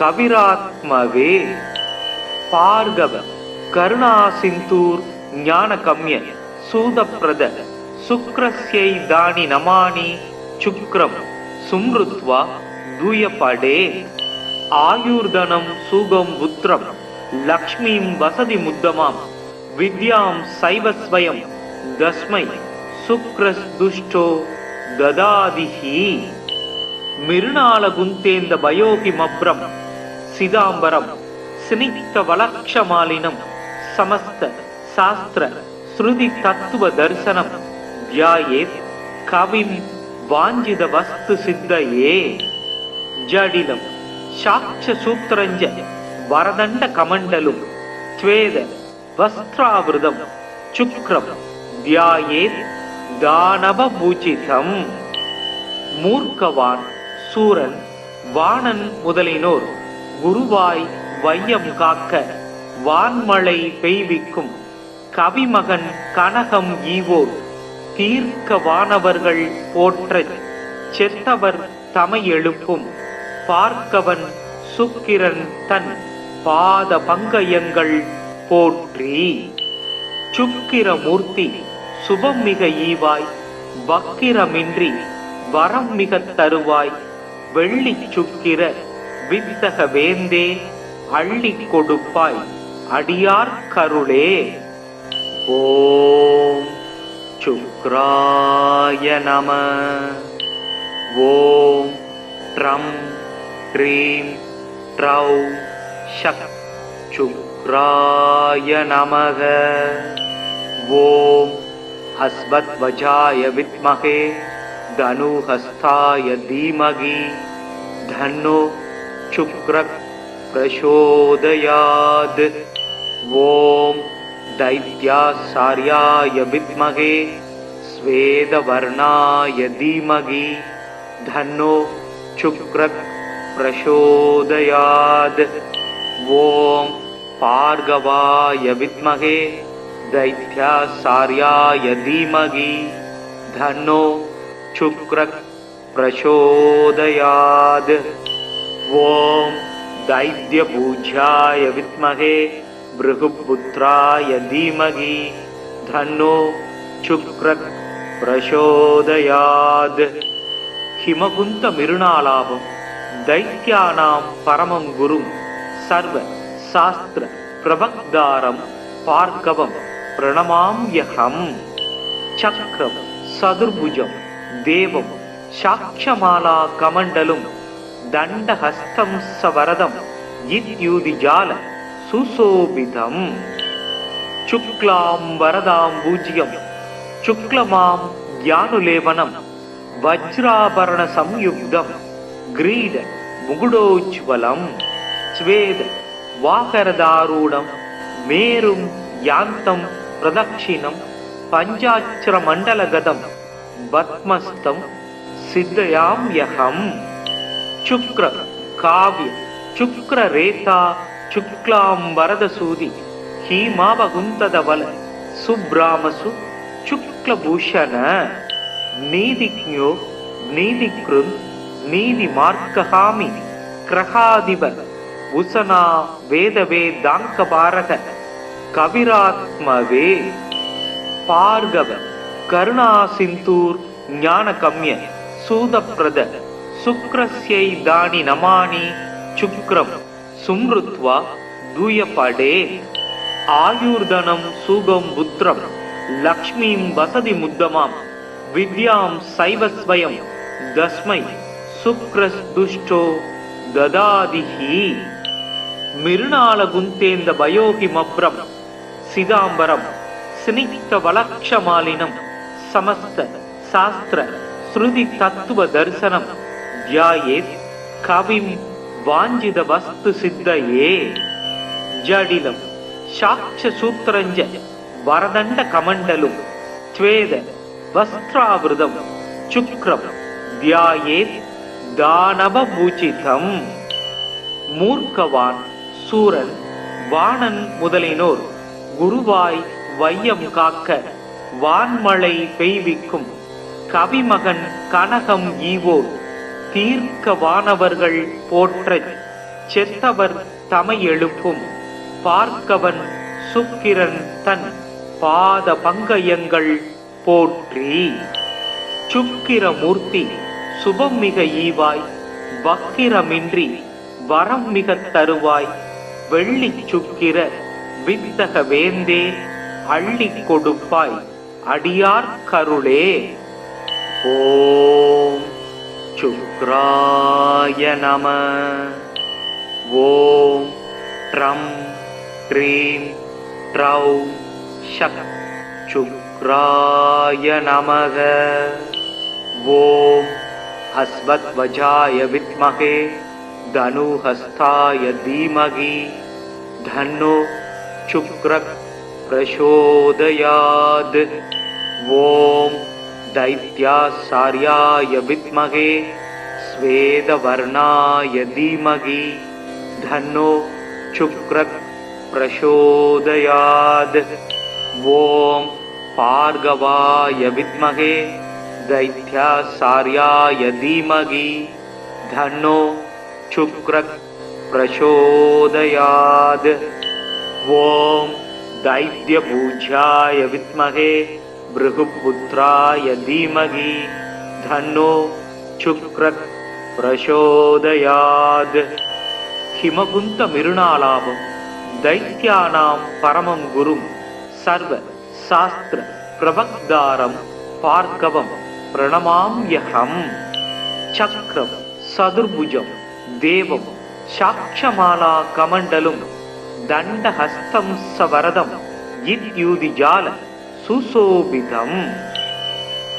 कविरात्मवे भार्गव करुणासिन्धूर् ज्ञानगम्य सूदप्रद शुक्रस्यैदानि नमानि शुक्रं सुमृत्वा दूयपडे आयुर्धनं सुगं पुत्रं लक्ष्मीं वसति मुद्दमां विद्यां सैव स्वयं तस्मै शुक्रस्दुष्टो ददादिहि। मिरुणालगुन्तेन्द भयोहिमभ्रं सिदाम्बरं स्निग्धवलक्षमालिनं समस्त शास्त्र श्रुति तत्व दर्शनं ध्यायेत् कविं वाञ्छित वस्तु सिद्धये। जडिलं साक्ष्यसूत्रञ्च वरदण्ड कमण्डलुं स्वेद वस्त्रावृतं शुक्रं ध्यायेत् दानवपूजितं। மூர்க்கவான் சூரன் வாணன் முதலினோர் குருவாய் வையம் காக்க வான்மழை பெய்விக்கும் கவிமகன் கனகம் ஈவோர் தீர்க்க வானவர்கள் போற்றச் செத்தவர் தமை எழுப்பும் பார்க்கவன் சுக்கிரன் தன் பாத பங்கயங்கள் போற்றி। சுக்கிரமூர்த்தி சுபம் மிக ஈவாய் வக்கிரமின்றி வரம் மிக தருவாய் வெள்ளி சுக்கிர வித்தக வேந்தே அள்ளி கொடுப்பாய் அடியார் கருளே। ஓம் சுக்ராய நம। ஓம் ட்ரம் க்ரீம் ட்ரௌ ஷக் சுக்ராய நமக। ஓம் ஹஸ்வத்வஜாய வித்மஹே धनुहस्ताय धीमहि तन्नो शुक्रः प्रचोदयात्। ॐ दैत्याचार्याय विद्महे श्वेतवर्णाय धीमहि तन्नो शुक्रः प्रचोदयात्। ॐ भार्गवाय विद्महे दैत्याचार्याय धीमहि तन्नो शुक्रः प्रचोदयात्। ॐ दैत्यपूज्याय विद्महे भृगुपुत्राय धीमहि तन्नो शुक्रः प्रचोदयात्। हिमकुन्त मिरुणालाभं दैत्यानां परमं गुरुं सर्व शास्त्र प्रवक्तारं भार्गवं प्रणमाम्यहम्। चक्रं चतुर्भुजं देवं साक्षमाला कमण्डलुं दण्डहस्तं सवरदं इत्युदिजाल सुशोभितम्। शुक्लां वरदां पूज्यं शुक्लमां ज्ञानुलेपनं वज्राभरण संयुक्तं ग्रीड मुकुटोज्ज्वलं स्वेद वाकरदारूढं मेरुं यान्तं प्रदक्षिणं पञ्चाक्षरमण्डलगतं பத்மஸ்தம் சித்தயாம்யகம். சுக்ர காவ்ய சுக்ர ரேதா சுக்லாம்பரதசூதி ஹீமாவகுந்ததவல சுப்ராமசு சுக்லபூஷண. நீதிஜ்ஞோ நீதிக்ருந்த் நீதி மார்க்கஹாமி கிரகாதிப உசனா வேதவேதாங்கபாரக கவிராத்மவே. பார்கவ கருணாசிந்தூர் ஞானகம்ய சூதப்ரத சுக்ரஸ்யை தானி நமானி சுக்ரம் சும்ருத்வா தூயபடே. ஆயுர்தனம் சூகம் புத்திரம் லக்ஷ்மீம் வசதி முத்தமாம் வித்யாம் சைவஸ்வயம் தஸ்மை சுக்ரஸ்துஷ்டோ ததாதிஹி. மிருணால குந்தேந்த பயோகிமப்ரம் சிதாம்பரம் ஸ்னிக்த வலக்ஷமாலினம் சமஸ்த சாஸ்திர ஸ்ருதி தத்துவ தரிசனம் தியாயேத் கவிம் வாஞ்சித வஸ்து சித்தயே. ஜடிலம் சாட்ச சூத்திரஞ்ச வரதண்ட கமண்டலும் த்வேத வஸ்திராவிருதம் சுக்ரம் தியாயேத் தானவபூஜிதம். மூர்க்கவான் சூரன் வாணன் முதலினோர் குருவாய் வையம் காக்க வான்மழை பெய்விக்கும் கவிமகன் கனகம் ஈவோர் தீர்க்க வானவர்கள் போற்றச் செத்தவர் தமை எழுப்பும் பார்க்கவன் சுக்கிரன் தன் பாத பங்கயங்கள் போற்றி. சுக்கிரமூர்த்தி சுபம் மிக ஈவாய் வக்கிரமின்றி வரம் மிக தருவாய் வெள்ளி சுக்கிர வித்தக வேந்தே அள்ளி கொடுப்பாய் அடியார் கருளே. ஓம் சுக்ராய நம. ஓம் ட்ரம் ட்ரீம் ட்ரௌம் ஷக் சுக்ராய நமக. ஓம் அஸ்வத்வஜாய வித்மகே தனுஹஸ்தாய தீமகி தன்னோ சுக்ரக் பிரசோதயாத். ஓம் दैत्यासार्याय विद्महे स्वेदवर्णाय धीमहि धन्नो शुक्रः प्रचोदयात्. ओम भार्गवाय विद्महे दैत्यासार्याय धीमहि धन्नो शुक्रः प्रचोदयात्. ओम दैत्यपूज्याय विद्महे भृगुपुत्राय धीमहि धन्नो शुक्रः प्रचोदयात्. हिमकुंत मिरुणालाभं दैत्यानां परमं गुरुं सर्व शास्त्र प्रवक्तारं भार्गवं प्रणमाम्यहम्. चक्रं सदुर्भुजं देवं साक्षमाला कमण्डलुं दण्डहस्तं सवरदं इत्युदिजाल सुशोभितम्.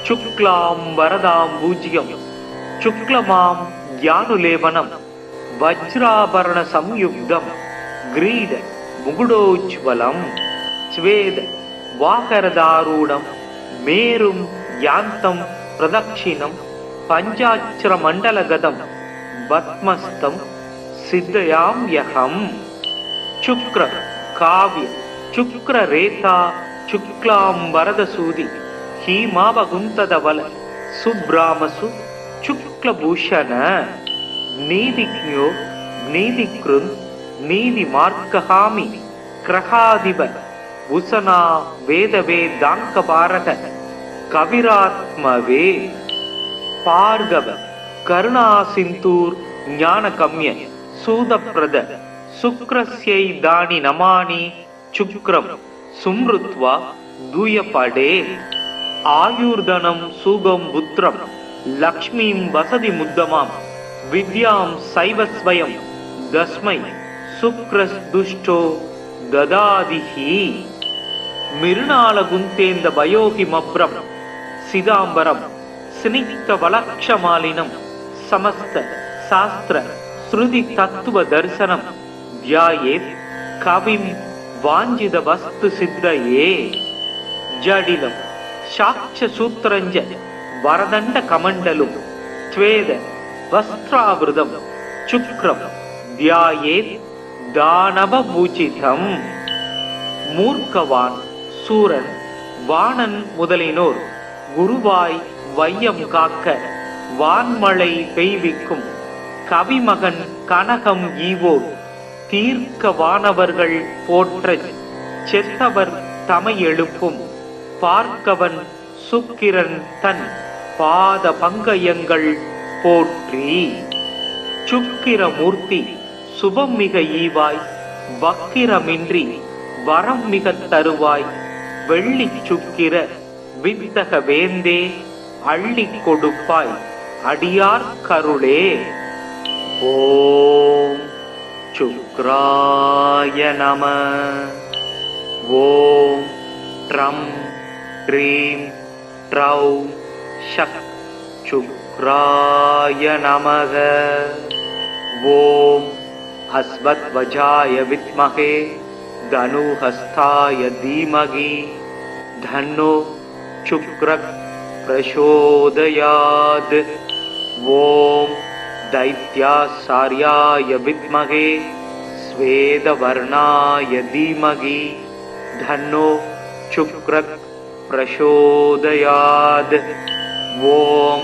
शुक्लाम्बरदाम्बुजं शुक्लमां ज्ञानुलेपनं वज्राभरण संयुक्तं ग्रीड मुकुटोज्ज्वलं स्वेद वाकरदारूढं मेरुं यान्तं प्रदक्षिणं पञ्चाक्षरमण्डलगतं पद्मस्तं सिद्धयाम्यहम्. शुक्र काव्य शुक्र रेता शुक्लांबरदसूदि हीमावकुन्तदवल सुब्रामसु शुक्लभूषण. नीतिज्ञो नीतिकृन् नीतिमार्कहामि क्रहादिप उसना वेदवेदाङ्कपारक कविरात्मवे. पार्गव करुणासिन्धूर ज्ञानकम्य सूदप्रद शुक्रस्यै दानि नमानि शुक्रं सुमृत्वा दूयपडे. आयुर्धनं सुगं पुत्रं लक्ष्मीं वसति मुद्दमां विद्यां सैवस्वयं दस्मै शुक्रस्दुष्टो ददादिहि. मिरुणालगुन्तेन्द भयोहिमभ्रं सिदाम्बरं स्निग्धवलक्षमालिनं समस्त शास्त्र श्रुति तत्व दर्शनं ध्यायेत् कविं वाञ्छित वस्तु सिद्धये. जडिलं साक्ष्य सूत्रञ्च வரதண்ட கமண்டலும் ஸ்வேத வஸ்திராவிருதம் சுக்ரம் தியாயேத் தானவ பூஜிதம். மூர்க்கவான் சூரன் வாணன் முதலினோர் குருவாய் வையம் காக்க வான்மழை பெய்விக்கும் கவிமகன் கனகம் ஈவோர் தீர்க்க வானவர்கள் போற்ற செத்தவர் தமை எழுப்பும் பார்க்கவன் சுக்கிரன் தன் பாத பங்கயங்கள் போற்றி. சுக்கிரமூர்த்தி சுபம் மிக ஈவாய் வக்கிரமின்றி வரம் மிக தருவாய் வெள்ளி சுக்கிர வித்தக வேந்தே அள்ளி கொடுப்பாய் அடியார் கருளே. ஓம் சுக்ராய நம. ஓம் ட்ரம் க்ரீம் ட்ரௌ ஷக் சுக்ராய நமக. ஓம் அஸ்வத்வஜாய வித்மகே தனுஹஸ்தாய தீமகி தன்னோ சுக்ரக் பிரசோதயாத். ஓம் दैत्यासार्याय विद्महे स्वेदवर्णाय धीमहि धन्नो शुक्रः प्रचोदयात्. ओम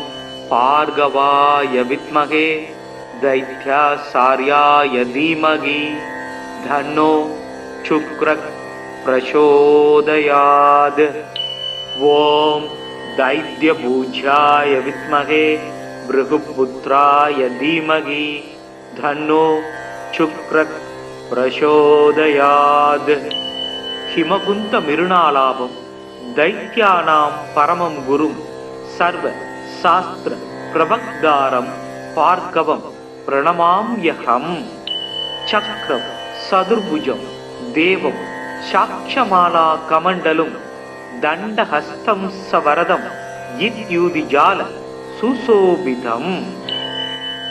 भार्गवाय विद्महे दैत्यासार्याय धीमहि धन्नो शुक्रः प्रचोदयात्. ओम दैत्यभुजाय विद्महे भृगुपुत्राय धीमहि धन्नो शुक्रः प्रचोदयात्. हिमकुंत मिरुणालाभम दैत्यानां परमं गुरुं सर्व शास्त्र प्रवक्तारं भार्गवं प्रणमाम्यहम्. चक्रं सदुर्भुजं देवं साक्षमाला कमण्डलुं दण्डहस्तं सवरदं इत्युदिजाल सुशोभितम्.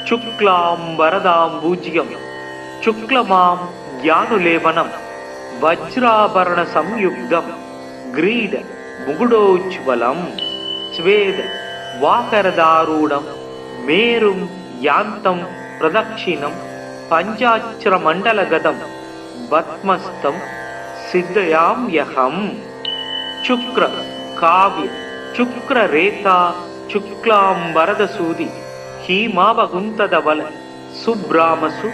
शुक्लां वरदाम्बूज्यं शुक्लमां ज्ञानुलेपनं वज्राभरण संयुक्तं ग्रीड मुकुटोज्ज्वलं स्वेद वाकरदारूढं मेरुं यान्तं प्रदक्षिणं पञ्चाक्षरमण्डलगतं पद्मस्तं सिद्धयाम्यहम्. शुक्र काव्य शुक्ररेता शुक्लां वरदसूदि हीमावकुन्तदवल सुब्रामसु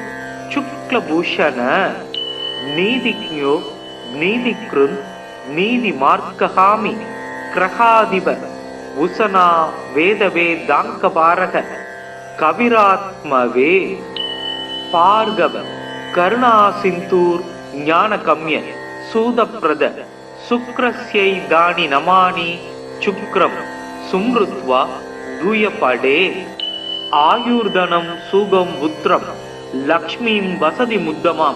शुक्लभूषण नीतिज्ञो नीतिकृन् नीतिमार्गहामि क्रहाधिप उसना वेदवेदाङ्कपारक कविरात्मवे भार्गव करुणासिन्धूर् ज्ञानगम्य सूदप्रद शुक्रस्यै दानि नमानि शुक्रं सुमृत्वा दूयपडे. आयुर्धनं सुगं पुत्रं लक्ष्मीं वसति मुद्दमां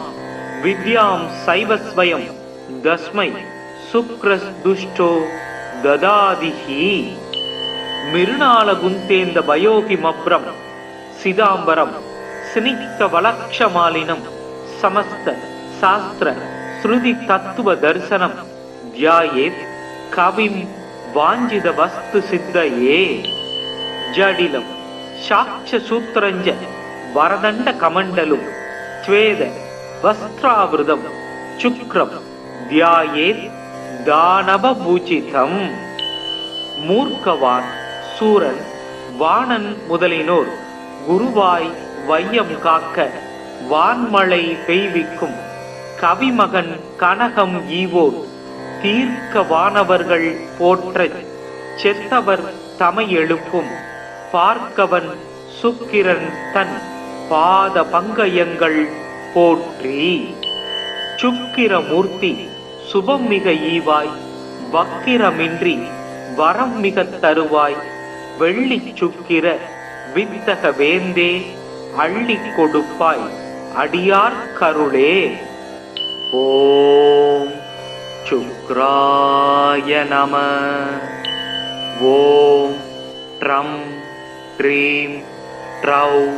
विद्यां सैव स्वयं तस्मै शुक्रस्दुष्टो ददादिहि. मिरुणालगुन्तेन्द वयोहिमभ्रं सिदाम्बरं स्निग्धवलक्षमालिनं समस्त शास्त्र श्रुति तत्व दर्शनं ध्यायेत् कविं वाञ्छित वस्तु सिद्धये. जडिलं साक्ष्य सूत्रञ्च वरदण्ड कमण्डलुं स्वेद वस्त्रावृतं शुक्रं ध्यायेत् दानव பூஜிதம். மூர்க்கவான் சூரன் வாணன் முதலினோர் குருவாய் வையம் காக்க வான்மழை பெய்விக்கும் கவிமகன் கனகம் ஈவோர் தீர்க்க வானவர்கள் போற்ற செத்தவர் தமை எழுப்பும் பார்க்கவன் சுக்கிரன் தன் பாத பங்கயங்கள் போற்றி. சுக்கிரமூர்த்தி சுபம் மிக ஈவாய் வக்கிரமின்றி வரம் மிக தருவாய் வெள்ளி சுக்கிர வித்தக வேந்தே அள்ளி கொடுப்பாய் அடியார் கருளே. ஓம் சுக்ராய நம. ஓம் ட்ரம் க்ரீம் ட்ரௌ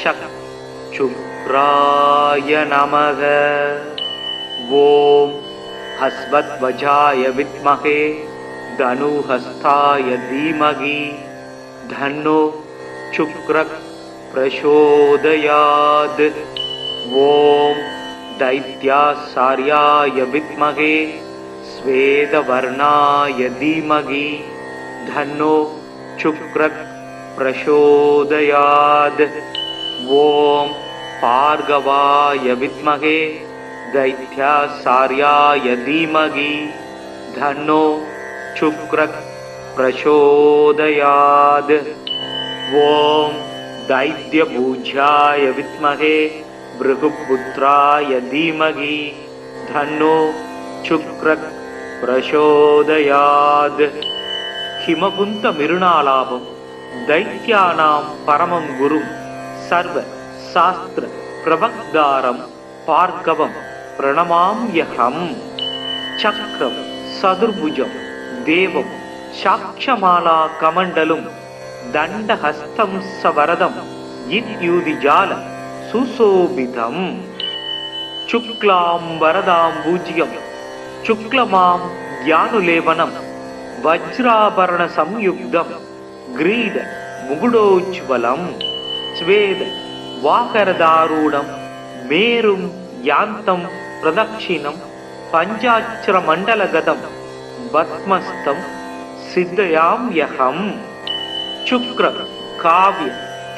ஷக் சுக்ராய நமக. ஓம் அஸ்வத்வஜாய வித்மகே धनुहस्ताय धीमहि धन्नो शुक्रः प्रचोदयात्। ॐ दैत्याचार्याय विद्महे श्वेतवर्णाय धीमहि धन्नो शुक्रः प्रचोदयात्। ॐ भार्गवाय विद्महे दैत्याचार्याय धीमहि धन्नो शुक्रः प्रचोदयात्। ॐ दैत्यपूज्याय विद्महे भृगुपुत्राय धीमहि धन्नो शुक्रः प्रचोदयात्। हिमकुन्त मिरुणालाभं दैत्यानां परमं गुरुं सर्व शास्त्र प्रवक्तारं भार्गवं प्रणमाम्यहम्। चक्रं सदुर्भुजं देवं साक्षमाला कमण्डलुं दण्डहस्तं सवरदं इत्युदिजाल सुशोभितम्। शुक्लां वरदां पूज्यं शुक्लमां ज्ञानुलेपनं वज्राभरण संयुक्तं ग्रीड मुकुटोज्ज्वलं स्वेद वाकरदारूढं मेरुं यान्तं प्रदक्षिणं पञ्चाक्षरमण्डलगतं पद्मस्तं सिद्धयाम्यहम्। शुक्र काव्य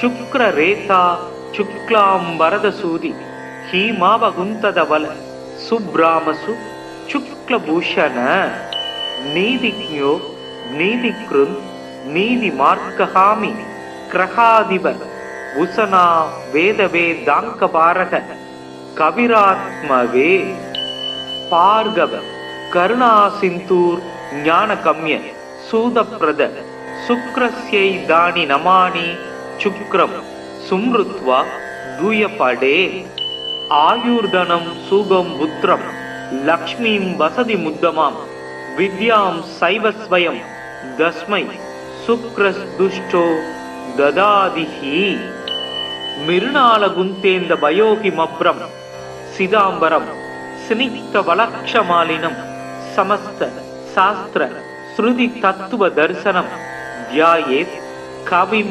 शुक्ररेता शुक्लां वरदसूदि हीमावकुन्तदवल सुब्रामसु शुक्लभूषण नीतिज्ञो नीतिकृन् नीतिमार्गहामि क्रहादिव उशना वेदवेदाङ्कपारक कविरात्मवे भार्गव करुणासिन्धूर् ज्ञानकम्य सूदप्रद शुक्रस्यै दानि नमानि शुक्रं सुमृत्वा दूयपडे आयुर्धनं सुगं पुत्रं लक्ष्मीं वसति मुद्दमां विद्यां सैव स्वयं तस्मै शुक्रस्दुष्टो ददादिहि। मिरुणालगुन्तेन्द वयोगिमभ्रं सिदाम्बरं स्निग्धवलक्षमालिनं समस्त शास्त्र श्रुति तत्व दर्शनं ध्यायेत् कविं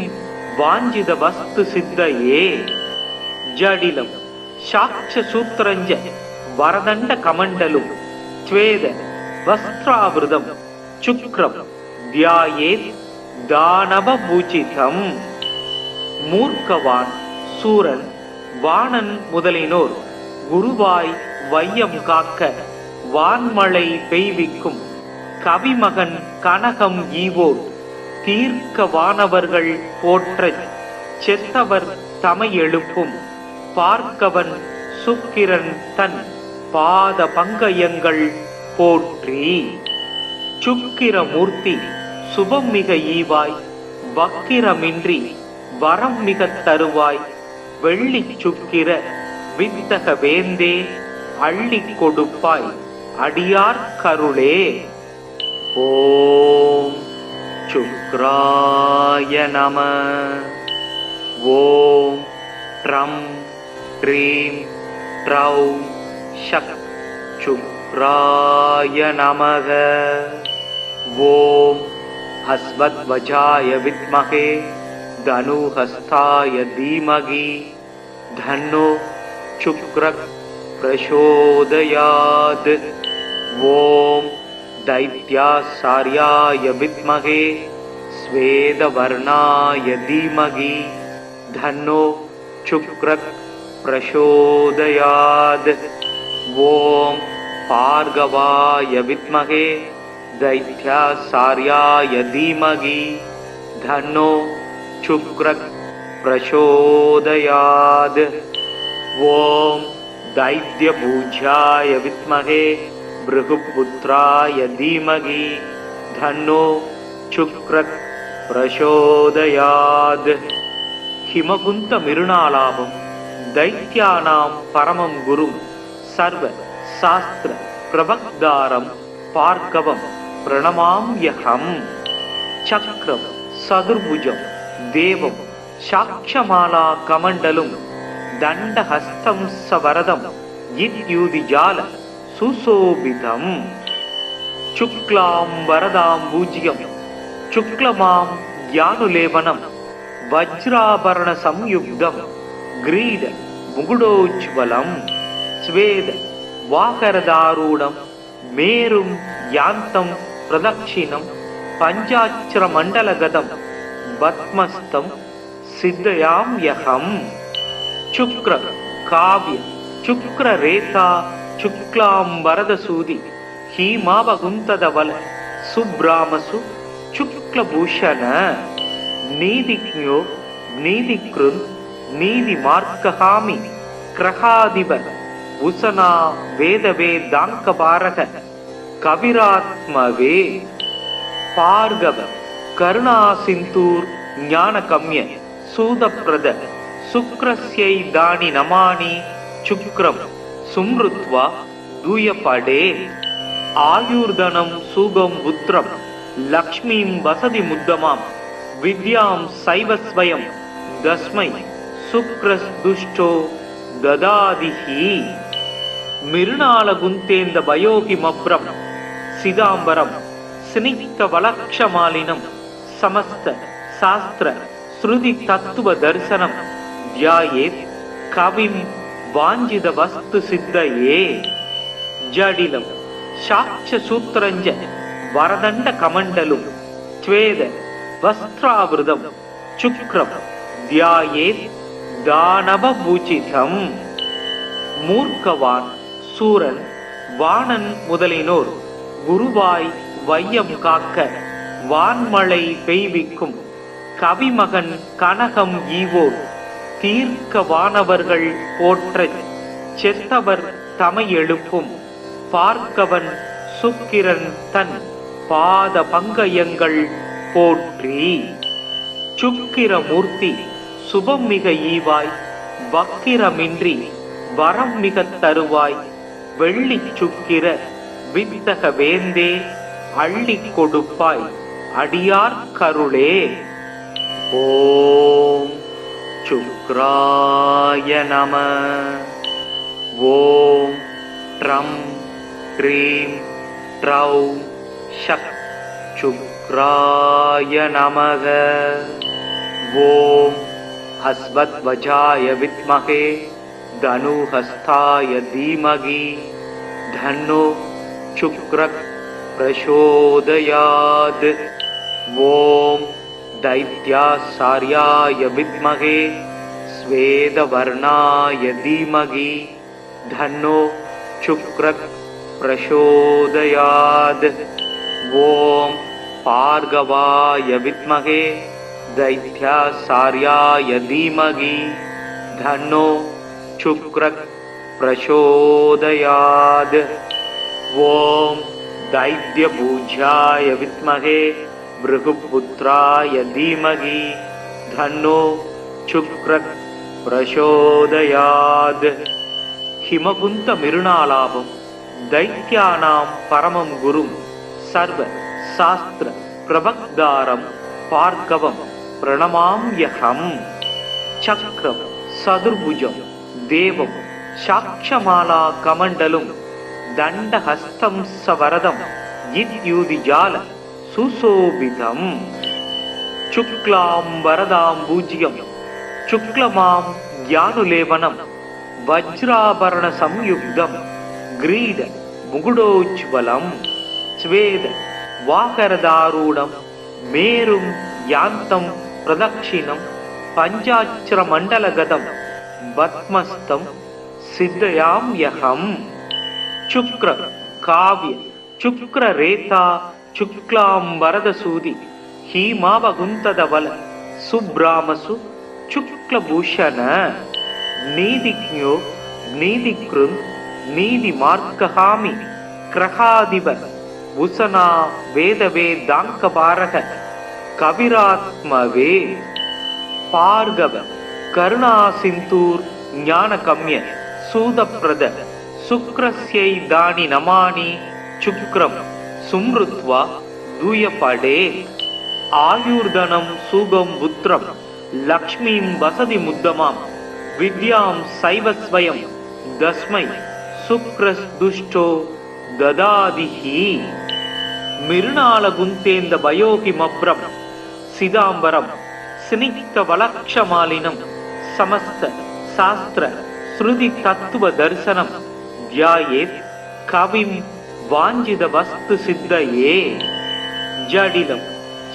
वाञ्छित वस्तु सिद्धये। जडिलं साक्ष्यसूत्रञ्च वरदण्ड कमण्डलुं स्वेद वस्त्रावृतं शुक्रं ध्यायेत् दानवपूजितम्। மூர்க்கவான் சூரன் வாணன் முதலினோர் குருவாய் வையம் காக்க வான்மழை பெய்விக்கும் கவிமகன் கனகம் ஈவோர் தீர்க்க வானவர்கள் போற்றச் செத்தவர் தமை எழுப்பும் பார்க்கவன் சுக்கிரன் தன் பாத பங்கயங்கள் போற்றி। சுக்கிரமூர்த்தி சுபம் மிக ஈவாய் வக்கிரமின்றி வரம் மிக தருவாய் வெள்ளி சுக்கிர வித்தக வேந்தே அள்ளி கொடுப்பாய் அடியார் கருளே। ஓம் சுக்ராய நம। ஓம் ட்ரம் ட்ரீம் ட்ரௌம் ஷக் சுக்ராய நமக। ஓம் ஹஸ்வத்வஜாய வித்மஹே धनुहस्ताय धीमहि धन्नो शुक्रः प्रचोदयात्। ॐ दैत्याचार्याय विद्महे श्वेतवर्णाय धीमहि धन्नो शुक्रः प्रचोदयात्। ॐ भार्गवाय विद्महे दैत्याचार्याय धीमहि धन्नो शुक्रः प्रचोदयात्। ॐ दैत्यपूज्याय विद्महे भृगुपुत्राय धीमहि धन्नो शुक्रः प्रचोदयात्। हिमकुन्त मिरुणालाभं दैत्यानां परमं गुरुं सर्व शास्त्र प्रवक्तारं भार्गवं प्रणमाम्यहम्। चक्रं सदुर्भुजं देवं साक्षमाला कमण्डलुं दण्डहस्तं सवरदं इत्युदिजाल सुशोभितम्। शुक्लां वरदां भूज्यं शुक्लमां ज्ञानुलेपनं वज्राभरण संयुक्तं ग्रीड मुकुटोज्ज्वलं स्वेद वाकरदारूढं मेरुं यान्तं प्रदक्षिणं पञ्चाक्षरमण्डलगतं पद्मस्तं सिद्धयाम्यहम् शुक्र काव्य शुक्ररेता शुक्लांबरदसूदि हीमावगुंतदवल सुब्रामसु शुक्लभूषण नीतिज्ञो नीतिकृन् नीतिमार्कहामि क्रहादिव उसना वेदवेदाङ्कपारक कविरात्मवे पार्गव करुणासिन्धूर् ज्ञानकम्य सूदप्रद शुक्रस्यै दानि नमानि शुक्रं सुमृत्वा दूयपडे आयुर्धनं सुगं पुत्रं लक्ष्मीं वसति मुद्दमां विद्यां सैव स्वयं तस्मै शुक्रस्दुष्टो ददादिहि मिरुणालगुन्तेन्द वयोहिमभ्रं सिदाम्बरं स्निग्धवलक्षमालिनं समस्त शास्त्र श्रुति तत्व दर्शनं ध्यायेत् कविं वाञ्छित वस्तु सिद्धये जडिलं साक्ष्यसूत्रञ्च वरदण्ड कमण्डलुं स्वेद वस्त्रावृतं शुक्रं ध्यायेत् दानवपूजितं மூர்க்கவான் சூரன் வாணன் முதலினோர் குருவாய் வையம் காக்க வான்மழை பெய்விக்கும் கவிமகன் கனகம் ஈவோர் தீர்க்க வானவர்கள் போற்ற செத்தவர் தமை எழுப்பும் பார்க்கவன் சுக்கிரன் தன் பாத பங்கயங்கள் போற்றி சுக்கிரமூர்த்தி சுபம் மிக ஈவாய் வக்கிரமின்றி வரம் மிக தருவாய் வெள்ளி சுக்கிர வித்தக வேந்தே அள்ளி கொடுப்பாய் அடியார் கருளே. ஓம் சுக்ராய நம. ஓம் ட்ரம் ட்ரீம் ட்ரௌம் ஷக் சுக்ராய நமக. ஓம் ஹஸ்வத்வஜாய வித்மகே धनुहस्ताय धीमहि धन्नो शुक्रः प्रचोदयात्. ओम दैत्याचार्याय विद्महे श्वेतवर्णाय धीमहि धन्नो शुक्रः प्रचोदयात्. ओम भार्गवाय विद्महे दैत्याचार्याय धीमहि धन्नो शुक्रः प्रचोदयात्. ओम दैत्यपूज्याय विद्महे भृगुपुत्राय धीमहि धन्नो शुक्रः प्रचोदयात्. हिमकुंत मिरुणालाभं दैत्यानां परमं गुरुं सर्व शास्त्र प्रवक्तारं भार्गवं प्रणमाम्यहम्. चक्रं सदुर्भुजं देवं साक्षमाला कमण्डलुं दण्डहस्तं सवरदं इत्युदिजाल सुशोभितं. शुक्लां वरदां भूज्यं शुक्लमां ज्ञानुलेपनं वज्राभरण संयुक्तं ग्रीड मुकुटोज्ज्वलं स्वेद वाकरदारूढं मेरुं यान्तं प्रदक्षिणं पञ्चाक्षरमण्डलगतं पद्मस्तं सिद्धयाम्यहम्. शुक्र काव्य शुक्ररेता शुक्लांबरदसूदि हीमावगुंतदवल सुब्रामसु शुक्लभूषण नीतिज्ञो नीतिकृन् नीतिमार्कहामि क्रहादिव उसना वेदवेदाङ्कपारक कविरात्मवे पार्गव करुणासिन्धूर् ज्ञानकम्य सूदप्रद शुक्रस्यै दानि नमानि शुक्रं सुमृत्वा दूयपडे आयुर्धनं सुगं पुत्रं लक्ष्मीं वसति मुद्दमां विद्यां सैव स्वयं तस्मै शुक्रस्दुष्टो ददादिहि. மிருணால குந்தேந்த பயோகி மப்ரம் சிதாம்பரம் சினிக்த வலக்ஷமாலினம் சமஸ்த சாஸ்திர ஸ்ருதி தத்துவ தரிசனம் தியாயேத் கவிம் வாஞ்சித வஸ்து சித்தையே. ஜடிலம்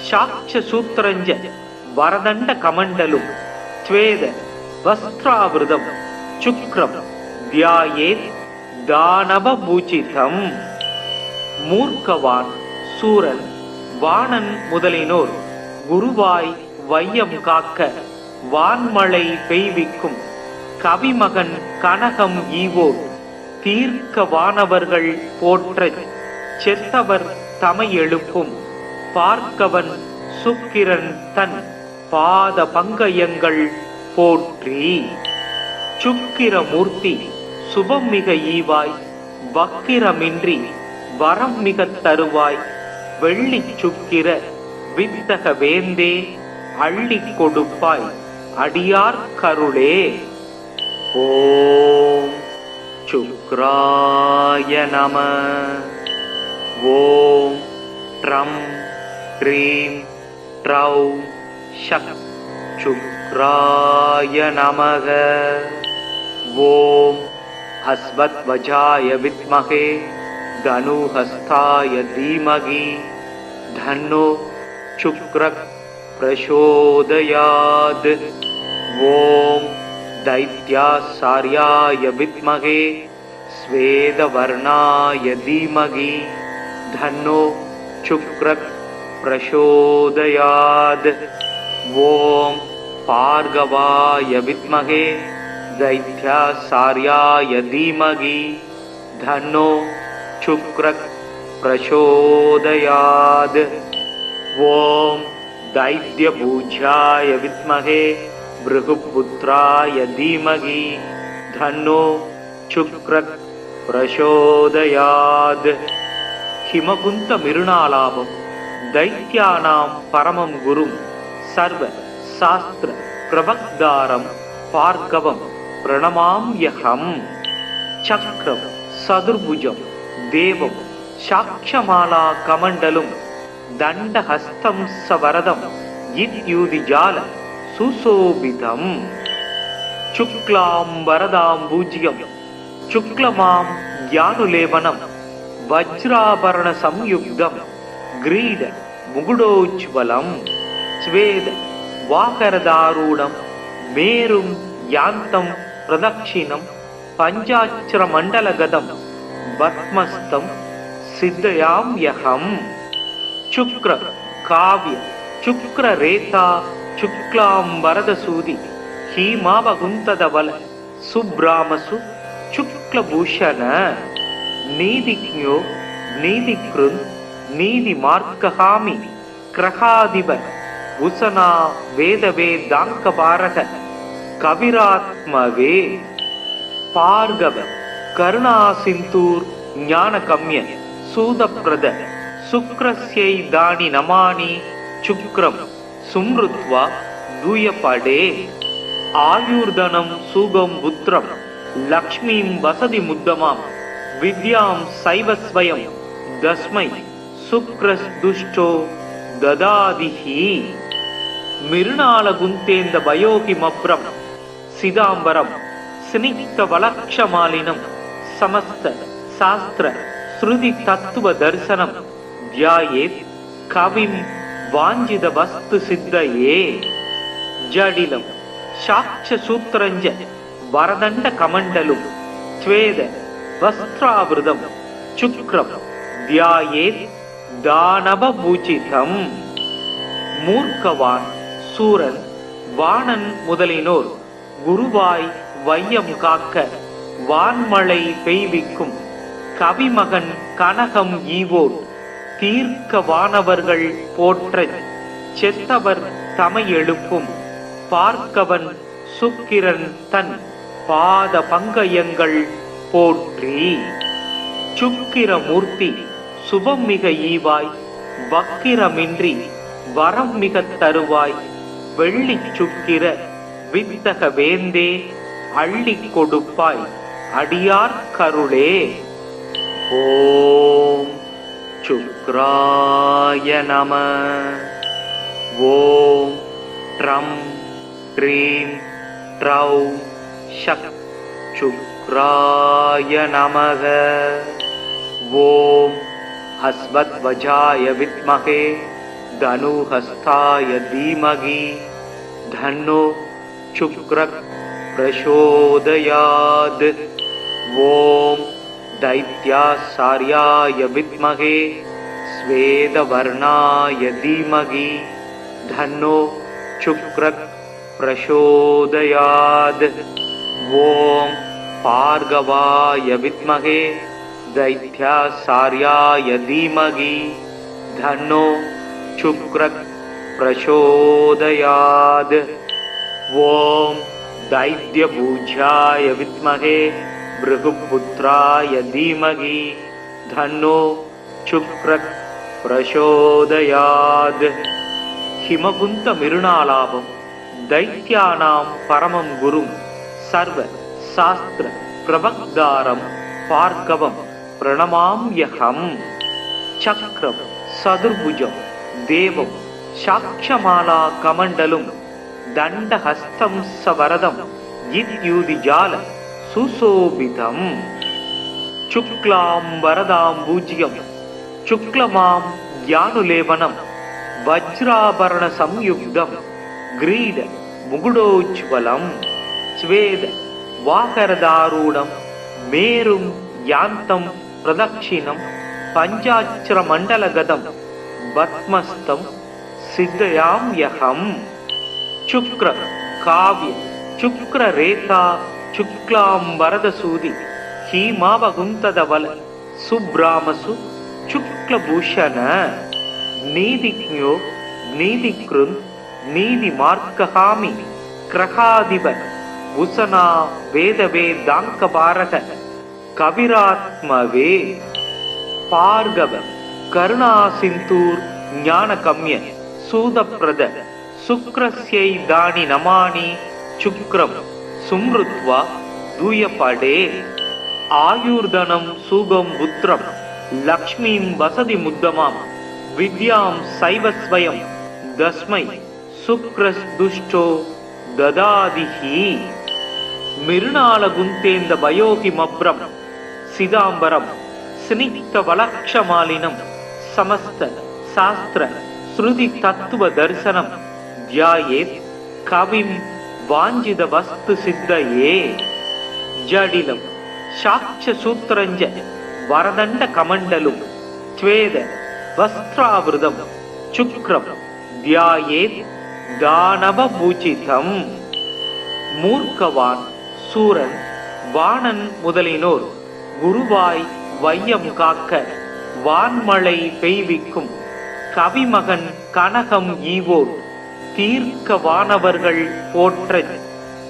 சாட்ச சூத்திரஞ்ச வரதண்ட கமண்டலும் ஸ்வேத வஸ்திராவிருதம் சுக்ரம் தியாயேத் தானவ பூஜிதம். மூர்க்கவான் சூரன் வாணன் முதலினோர் குருவாய் வையம் காக்க வான்மழை பெய்விக்கும் கவிமகன் கனகம் ஈவோர் தீர்க்க வானவர்கள் போற்றச் செத்தவர் தமை எழுப்பும் பார்க்கவன் சுக்கிரன் தன் பாத பங்கயங்கள் போற்றி. சுக்கிரமூர்த்தி சுபம் மிக ஈவாய் வக்கிரமின்றி வரம் மிக தருவாய் வெள்ளி சுக்கிர வித்தக வேந்தே அள்ளி கொடுப்பாய் அடியார் கருளே. ஓம் சுக்ராய நம. ஓம் ட்ரம் க்ரீம் ட்ரௌம் ஷக் சுக்ராய நமக. ஓம் அஸ்வத்வஜாய வித்மகே தனுஹஸ்தாய தீமகி தன்னோ சுக்ரக் பிரசோதயாத். ஓம் दैत्यासार्याय विद्महे स्वेदवर्णाय धीमहि धन्नो शुक्रः प्रचोदयात्. ओम भार्गवाय विद्महे दैत्यासार्याय धीमहि धन्नो शुक्रः प्रचोदयात्. ओम दैत्यभुजाय विद्महे भृगुपुत्राय धीमहि धन्नो शुक्रः प्रचोदयात्. हिमकुंत मिरुणालाभं दैत्यानां परमं गुरुं सर्व शास्त्र प्रवक्तारं भार्गवं प्रणमाम्यहम्. चक्रं सदुर्भुजं देवं साक्षमाला कमण्डलं दण्डहस्तं सवरदं इत्युदिजाल सुशोभितम्. शुक्लाम्बरदाम्बुज्यं शुक्लमां ज्ञानुलेपनं वज्राभरण संयुक्तं ग्रीड मुकुटोज्ज्वलं स्वेद वाकरदारूढं मेरुं यान्तं प्रदक्षिणं पञ्चाक्षरमण्डलगतं पद्मस्तं सिद्धयाम्यहम्. शुक्र काव्य शुक्ररेता शुक्लांबरदसूदि हीमावकुन्तदवल सुब्रामसु शुक्लभूषण नीतिज्ञो नीतिकृन् नीतिमार्गहामि क्रहाधिप उसना वेदवेदाङ्कपारक कविरात्मवे. भार्गव करुणासिन्धूर् ज्ञानकम्य सूदप्रद शुक्रस्यै दानि नमानि शुक्रं सुमृत्वा दूयपडे. आयुर्धनं सुगं पुत्रं लक्ष्मीं वसति मुद्दमां विद्यां सैव स्वयं तस्मै शुक्रस्दुष्टो ददादिहि. मिरुणालगुन्तेन्द भयोहिमभ्रं सिदाम्बरं स्निग्धवलक्षमालिनं समस्त शास्त्र श्रुति तत्व दर्शनं ध्यायेत् कविं वाञ्छित वस्तु सिद्धये. जडिलं साक्ष सूत्रञ्च वरदण्ड कमण्डलुं स्वेद वस्त्रावृतं शुक्रं ध्यायेत् दानवपूजितम्. மூர்க்கவான் சூரன் வாணன் முதலினோர் குருவாய் வையம் காக்க வான்மழை பெய்விக்கும் கவிமகன் கனகம் ஈவோர் தீர்க்க வானவர்கள் போற்றச் செத்தவர் தமை எழுப்பும் பார்க்கவன் சுக்கிரன் தன் பாத பங்கயங்கள் போற்றி. சுக்கிரமூர்த்தி சுபம் மிக ஈவாய் வக்கிரமின்றி வரம் மிக தருவாய் வெள்ளி சுக்கிர வித்தக வேந்தே அள்ளி கொடுப்பாய் அடியார் கருளே. ஓம் சுக்ராய நம. ஓம் ட்ரம் க்ரீம் ட்ரௌ ஷக் சுக்ராய நமக. ஓம் ஹஸ்வத்வஜாய வித்மகே தனுஹஸ்தாய தீமகி தன்னோ சுக்ரக் பிரசோதயாத். ஓம் दैत्यासार्याय विद्महे स्वेदवर्णाय धीमहि धन्नो शुक्रः प्रचोदयात्. ॐ भार्गवाय विद्महे दैत्यासार्याय धीमहि धन्नो शुक्रः प्रचोदयात्. ॐ दैत्यभुजाय विद्महे भृगुपुत्राय धीमहि धन्नो शुक्रः प्रचोदयात्. हिमकुन्त मिरुणालाभं दैत्यानां परमं गुरुं सर्व शास्त्र प्रवक्तारं भार्गवं प्रणमाम्यहं. चक्रं सदुर्भुजं देवं साक्षमाला कमण्डलुं दण्डहस्तं सवरदं इत्युदिजाल सुशोभितं. शुक्लाम्बरदाम्बुजं शुक्लमां ज्ञानुलेपनं वज्राभरणसंयुक्तं ग्रीड मुकुटोज्ज्वलं स्वेद वाकरदारूढं मेरुं यान्तं प्रदक्षिणं पञ्चाक्षरमण्डलगतं पद्मस्तं सिद्धयाम्यहं. शुक्र काव्य शुक्ररेखा शुक्लाम्बरदसूदि हीमावकुन्तदवल सुब्रामसु शुक्लभूषण नीतिज्ञो नीतिकृन् नीतिमार्गहामि ग्रहाधिप भूषणा वेदवेदाङ्कपारक कविरात्मवे. भार्गव करुणासिन्धूर् ज्ञानगम्य सूदप्रद शुक्रस्यैदानि नमानि शुक्रं सुमृत्वा दूयपडे. आयुर्धनं सुगं पुत्रं लक्ष्मीं वसति मुद्दमां विद्यां सैव स्वयं तस्मै शुक्रदुष्टो ददादिहि. मिरुणालगुन्तेन्द वयोहिमभ्रं सिदाम्बरं स्निग्धवलक्षमालिनं समस्त शास्त्र श्रुति तत्व दर्शनं ध्यायेत् कविं वाञ्छित वस्तु सिद्धये. जडिलं साक्ष्यसूत्रञ्च वरदण्ड कमण्डलुं स्वेद वस्त्रावृतं शुक्रं ध्यायेत् दानवपूजितं. மூர்க்கவான் சூரன் வாணன் முதலினோர் குருவாய் வையம் காக்க வான்மழை பெய்விக்கும் கவிமகன் கனகம் ஈவோர் தீர்க்க வானவர்கள் போற்றச்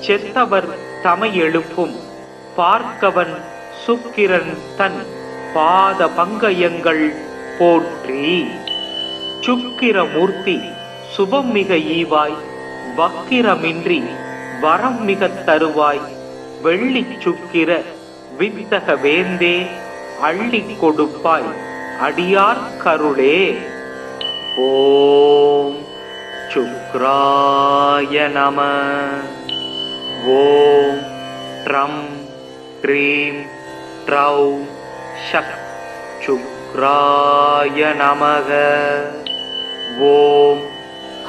செத்தவர் தமை எழுப்பும் பார்க்கவன் சுக்கிரன் தன் பாத பங்கயங்கள் போற்றி. சுக்கிரமூர்த்தி சுபம் மிக ஈவாய் வக்கிரமின்றி வரம் மிக தருவாய் வெள்ளி சுக்கிர வித்தக வேந்தே அள்ளி கொடுப்பாய் அடியார் கருளே. ஓம் சுக்ராய நம. ஓம் ட்ரம் க்ரீம் ட்ரௌ ஷக் சுக்ராய நமக. ஓம்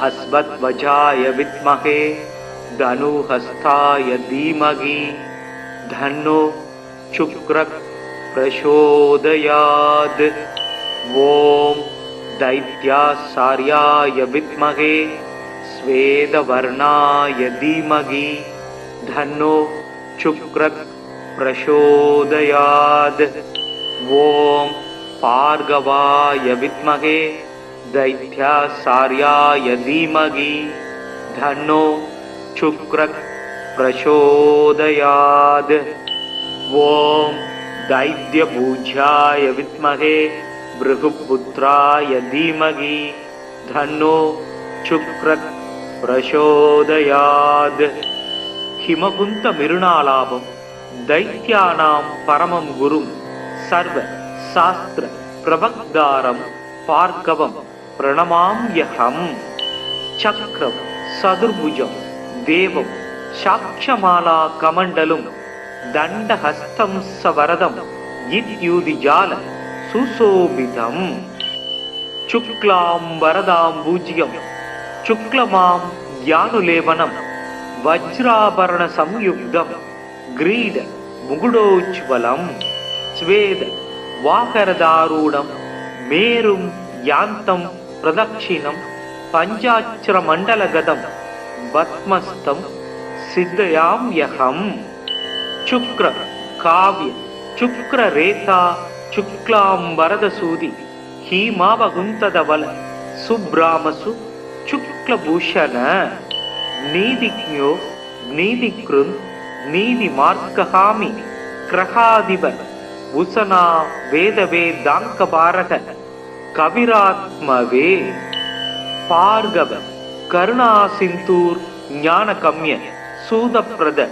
ஹஸ்வத்வஜாய வித்மகே தனுஹஸ்தாய தீமகி தன்னோ சுக்ரக் பிரசோதயாத். ஓம் दैत्यासार्याय विद्महे स्वेदवर्णाय धीमहि धन्नो शुक्रः प्रचोदयात्. ॐ भार्गवाय विद्महे दैत्यासार्याय धीमहि धन्नो शुक्रः प्रचोदयात्. ॐ दैत्यभुजाय विद्महे भृगुपुत्राय धीमहि धन्नो शुक्रः प्रचोदयात्. हिमकुन्त मिरुणालाभं दैत्यानां परमं गुरुं सर्व शास्त्र பிரபக்தாரம் பார்கவம் பிரணமாம்யகம். சக்ரம் சதுர்புஜம் தேவம் சாட்சமாலா கமண்டலும் தண்டஹஸ்தம் சவரதம் இத்யூதிஜால சுசோபிதம். சுக்லாம் வரதாம் பூஜ்யம் சுக்லமாம் யானுலேபனம் வஜ்ராபரண சம்யுக்தம் கிரீட முகுடோஜ்வலம். ஸ்வேத வாகரதாரூடம் மேரும் யாந்தம் பிரதக்ஷிணம் பஞ்சாட்சர மண்டலகதம் பத்மஸ்தம் சித்தயாம்யகம். சுக்ர காவ்ய சுக்ர ரேதா சுக்லாம் வரதசூதி ஹீமாவகுந்ததவல சுப்ராமசு சுக்லபூஷண. நீதிக்ஞோ நீதிக்ருந்த் நீதி மார்க்ககாமி கிரகாதிப உசனா வேதவே தாங்கபாரக கவிராத்மவே. பார்கவ கருணா சிந்தூர் ஞான கம்ய சூதப்ரத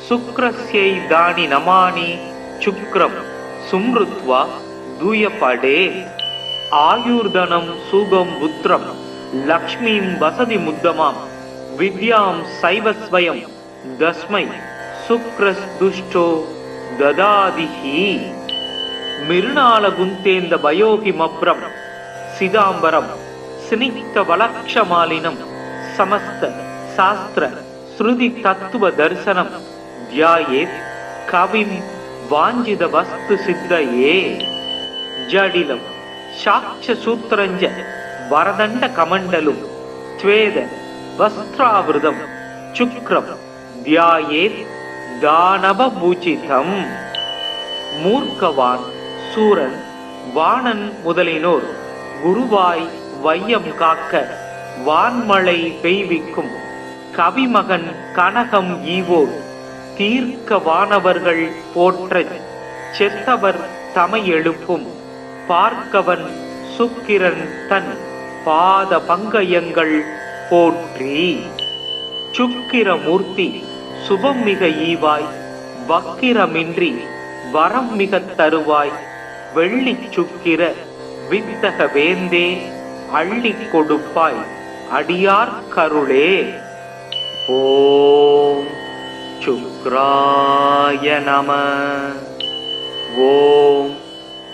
சுக்ரஸ்யை தானி நமானி சுக்ரம் சும்ருத்வா தூயபடே. ஆயுர்தனம் சூகம் புத்திரம் லக்ஷ்மீம் வசதி முத்தமாம் வித்யாம் சைவஸ்வயம் தஸ்மை சுக்ரஸ் துஷ்டோ ததாதிஹி. மிருணால குந்தேந்த பயோகி மப்ரம் சிதாம்பரம் ஸ்னிக்த வலக்ஷமாலினம் சமஸ்த சாஸ்திர ஸ்ருதி தத்துவ தரிசனம் தியாயேத் கவிம் வாஞ்சித வஸ்து சித்தையே. ஜடிலம் சாட்ச சூத்திரஞ்ச வரதண்ட கமண்டலும் ஸ்வேத வஸ்திராவிருதம் சுக்ரம் தியாயேத் தானவபூஜிதம். மூர்க்கவான் சூரன் வாணன் முதலினோர் குருவாய் வையம் காக்க வான்மழை பெய்விக்கும் கவிமகன் கனகம் ஈவோர் தீர்க்க வானவர்கள் போற்றச் செத்தவர் தமை எழுப்பும் பார்க்கவன் சுக்கிரன் தன் பாத பங்கயங்கள் போற்றி. சுக்கிரமூர்த்தி சுபம் மிக ஈவாய் வக்கிரமின்றி வரம் மிக தருவாய் வெள்ளி சுக்கிர வித்தக வேந்தே அள்ளி கொடுப்பாய் அடியார் கருளே. ஓம் சுக்ராய நம. ஓம்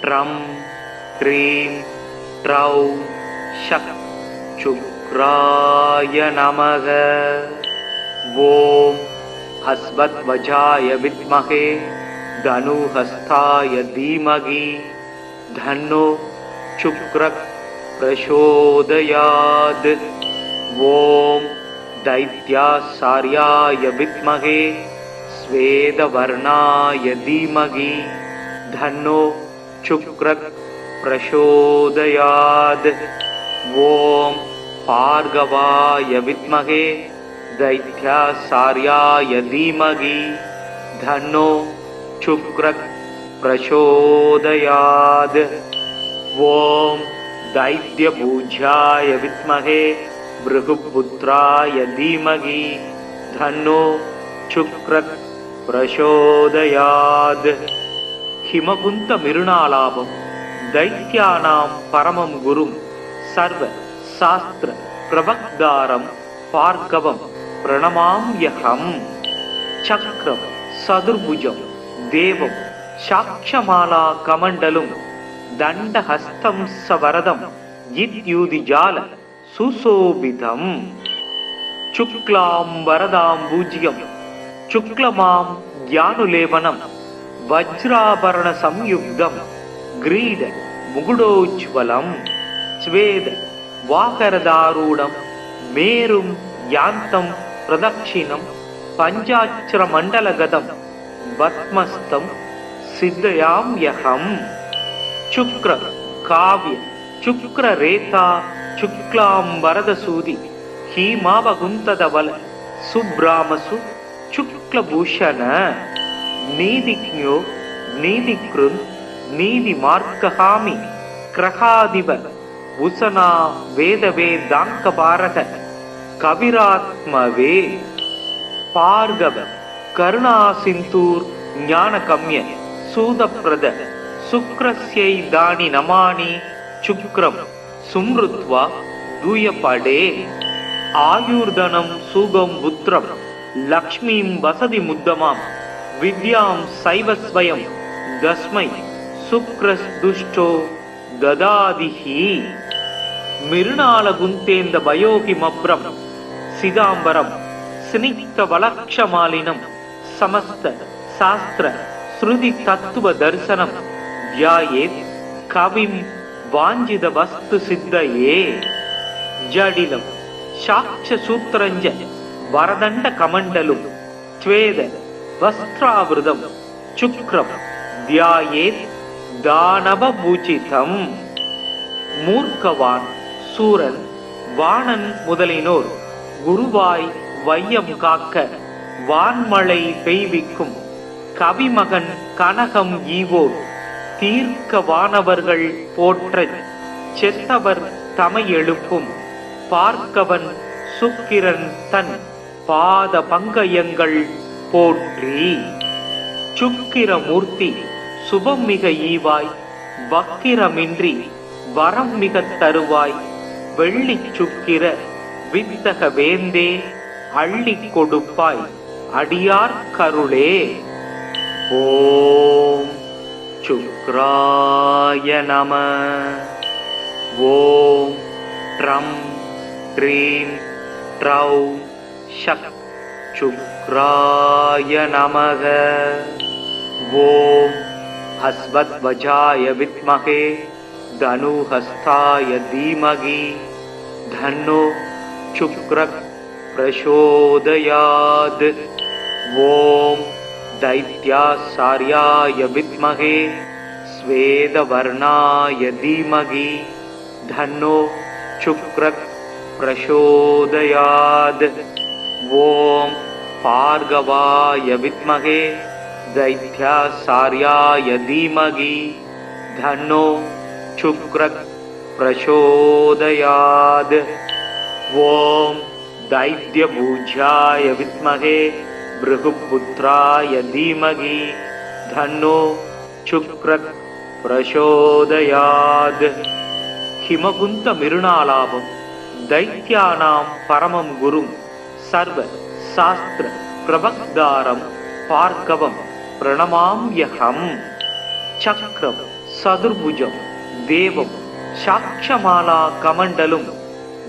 ட்ரம் க்ரீம் ட்ரௌ ஷக் சுக்ராய நமக. ஓம் ஹஸ்வத்வஜாய வித்மஹே தனுஹஸ்தாய தீமகி தன்னோ சுக்ரக் பிரசோதயாத். ஓம் दैत्यासार्याय विद्महे स्वेदवर्णाय धीमहि धन्नो शुक्रः प्रचोदयात्. ओम भार्गवाय विद्महे दैत्यासार्याय धीमहि धन्नो शुक्रः प्रचोदयात्. ओम दैत्यभुजाय विद्महे भृगुपुत्राय धीमहि धन्नो शुक्रः प्रचोदयात्. हिमकुंत मिरुणालाभम दैत्यानां परमं गुरुं सर्व शास्त्र प्रवक्तारं भार्गवं प्रणमाम्यहम्. चक्रं सदुर्भुजं देवं साक्षमाला कमण्डलुं दण्डहस्तं सवरदं इत्युदिजाल सुशोभितम्. शुक्लां वरदां पूज्यं शुक्लमां ज्ञानुलेपनं वज्राभरण संयुक्तं ग्रीड मुकुडोज्वलं. स्वेद वाकरदारूढं मेरुं यान्तं प्रदक्षिणं पञ्चाक्षरमण्डलगतं पद्मस्तं सिद्धयाम्यहम्. शुक्र काव्य शुक्र रेता शुक्लां वरदसूदि हीमावकुन्तदवल सुब्रामसु शुक्लभूषण. नीतिज्ञो नीतिकृन् नीतिमार्कहामि क्रहादिव उसना वेदवेदाङ्कपारक कविरात्मवे. पार्गव करुणासिन्धूर् ज्ञानकम्य सूदप्रद சுக்ரஸ்யை தானி நமானி சுக்ரம் சும்ருத்வா தூயபடே ஆயுர்தனம் சுகம் புத்திரம் லக்ஷ்மீம் வசதி முத்தமாம் வித்யாம் சைவஸ்வயம் தஸ்மை சுக்ரஸ் துஷ்டோ ததாதிஹி மிருணால குந்தேந்த பயோகி மப்ரம் சிதாம்பரம் ஸ்னிக்த வலக்ஷமாலினம் சமஸ்த சாஸ்திர ஸ்ருதி தத்துவ தர்சனம் தியாயேத் கவிம் வாஞ்சித வஸ்து சித்தயே ஜடிலம் சாட்ச சூத்திரஞ்ச வரதண்ட கமண்டலும் ஸ்வேத வஸ்திராவிருதம் சுக்ரம் தியாயேத் தானவ பூஜிதம் மூர்க்கவான் சூரன் வாணன் முதலினோர் குருவாய் வையம் காக்க வான்மழை பெய்விக்கும் கவிமகன் கனகம் ஈவோர் தீர்க்க வானவர்கள் போற்ற செத்தவர் தமை எழுப்பும் பார்க்கவன் சுக்கிரன் தன் பாத பங்கயங்கள் போற்றி சுக்கிரமூர்த்தி சுபம் மிக ஈவாய் வக்கிரமின்றி வரம் மிக தருவாய் வெள்ளி சுக்கிர வித்தக வேந்தே அள்ளி கொடுப்பாய் அடியார் கருளே. ஓம் சுக்ராய நம. ஓம் ட்ரம் ட்ரீம் ட்ரௌம் ஷக் சுக்ராய நமக. ஓம் ஹஸ்வத்வஜாய வித்மகே தனுஹஸ்தாய தீமகி தன்னோ சுக்ரக் பிரசோதயாத். ஓம் दैत्यासार्याय विद्महे स्वेदवर्णाय धीमहि धन्नो शुक्रः प्रचोदयात्. ओम भार्गवाय विद्महे दैत्यासार्याय धीमहि धन्नो शुक्रः प्रचोदयात्. ओम दैत्यभुजाय विद्महे भृगुपुत्राय धीमहि धन्नो शुक्रः प्रचोदयात्. हिमकुंत मिरुणालाभं दैत्यानां परमं गुरुं सर्व शास्त्र प्रवक्तारं भार्गवं प्रणमाम्यहं. चक्रं सदुर्भुजं देवं साक्षमाला कमण्डलुं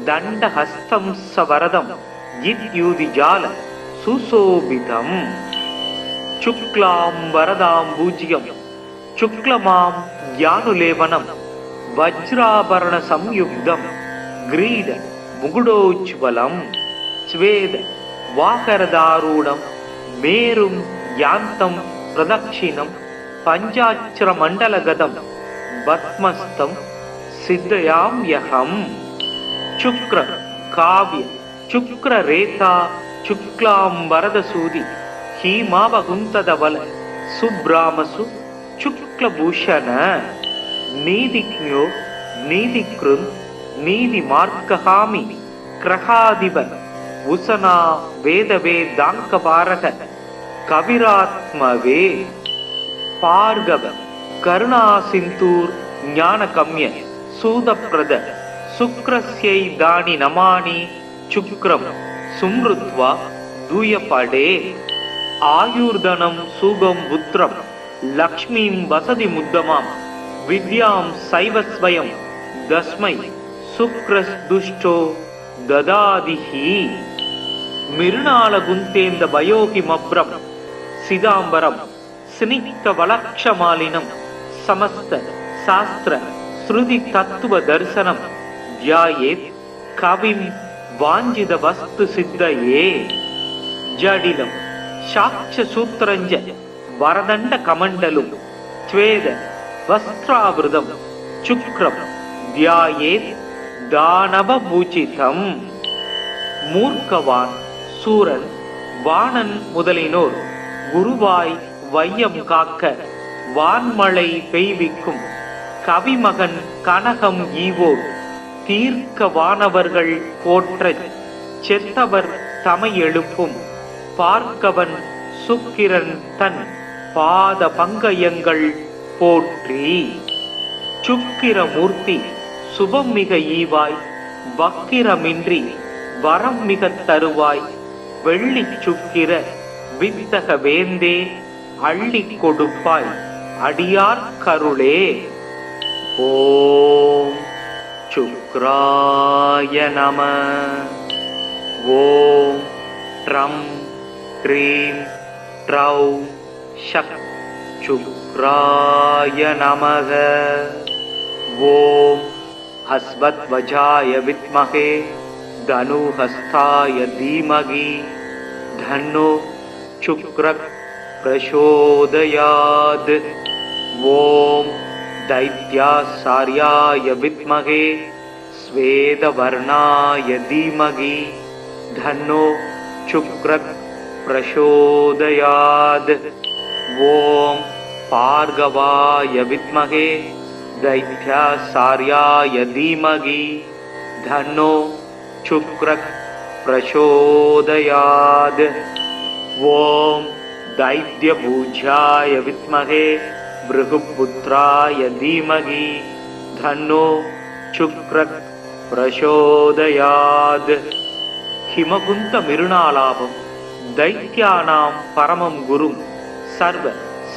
दण्डहस्तं सवरदं इत्युदिजाल सुशोभितम्. शुक्लां वरदां पूज्यं शुक्लमां ज्ञानुलेपनं वज्राभरण संयुक्तं ग्रीड मुकुटोज्ज्वलं स्वेद वाकरदारूढं मेरुं यान्तं प्रदक्षिणं पञ्चाक्षरमण्डलगतं पद्मस्तं सिद्धयाम्यहं. शुक्र काव्य शुक्ररेता शुक्लांबरदसूदि हीमावकुन्तधवल सुब्रामसु शुक्लभूषण नीतिज्ञो नीतिकृन् नीतिमार्गहामि ग्रहाधिप उशना वेदवेदाङ्कपारक कविरात्मवे भार्गव करुणासिन्धूर् ज्ञानगम्य सूदप्रद शुक्रस्यै दानि नमानि शुक्रं सुमृत्वा दूयपडे आयुर्धनं सुगं पुत्रं लक्ष्मीं वसति मुद्दमां विद्यां सैवस्वयं दस्मै शुक्रस्दुष्टो ददादिहि. मिरुणालगुन्तेन्द भयोहिमभ्रं सिदाम्बरं स्निग्धवलक्षमालिनं समस्त शास्त्र श्रुति तत्व दर्शनं ध्यायेत् कविं वाञ्छित वस्तु सिद्धये. जडिलं साक्ष्य सूत्रञ्च वरदण्ड कमण्डलुं स्वेद वस्त्रावृतं शुक्रं ध्यायेत् दानवपूजितं. மூர்க்கவான் சூரன் வாணன் முதலினோர் குருவாய் வையம் காக்க வான்மழை பெய்விக்கும் கவிமகன் கனகம் ஈவோர் தீர்க்க வானவர்கள் போற்ற செத்தவர் தமை எழுப்பும் பார்க்கவன் சுக்கிரன் தன் பாத பங்கயங்கள் போற்றி. சுக்கிரமூர்த்தி சுபம் மிக ஈவாய், வக்கிரமின்றி வரம் மிக தருவாய், வெள்ளி சுக்கிர வித்தக வேந்தே அள்ளி கொடுப்பாய், அடியார் கருளே. ஓம் சுக்ராய நம. ஓம் ட்ரம் க்ரீம் ட்ரௌ ஷக் சுக்ராய நமக. ஓம் ஹஸ்வத்வஜாய வித்மகே தனுஹஸ்தாய தீமகி தன்னோ சுக்ரக் பிரசோதயாத். ஓம் दैत्यासार्याय विद्महे स्वेदवर्णाय धीमहि धन्नो शुक्रः प्रचोदयात्. ओम भार्गवाय विद्महे दैत्यासार्याय धीमहि धन्नो शुक्रः प्रचोदयात्. ओम दैत्यपूज्याय विद्महे भृगुपुत्राय धीमहि धन्नो शुक्रः प्रचोदयात्. हिमकुंत मिरुणालाभं दैत्यानां परमं गुरुं सर्व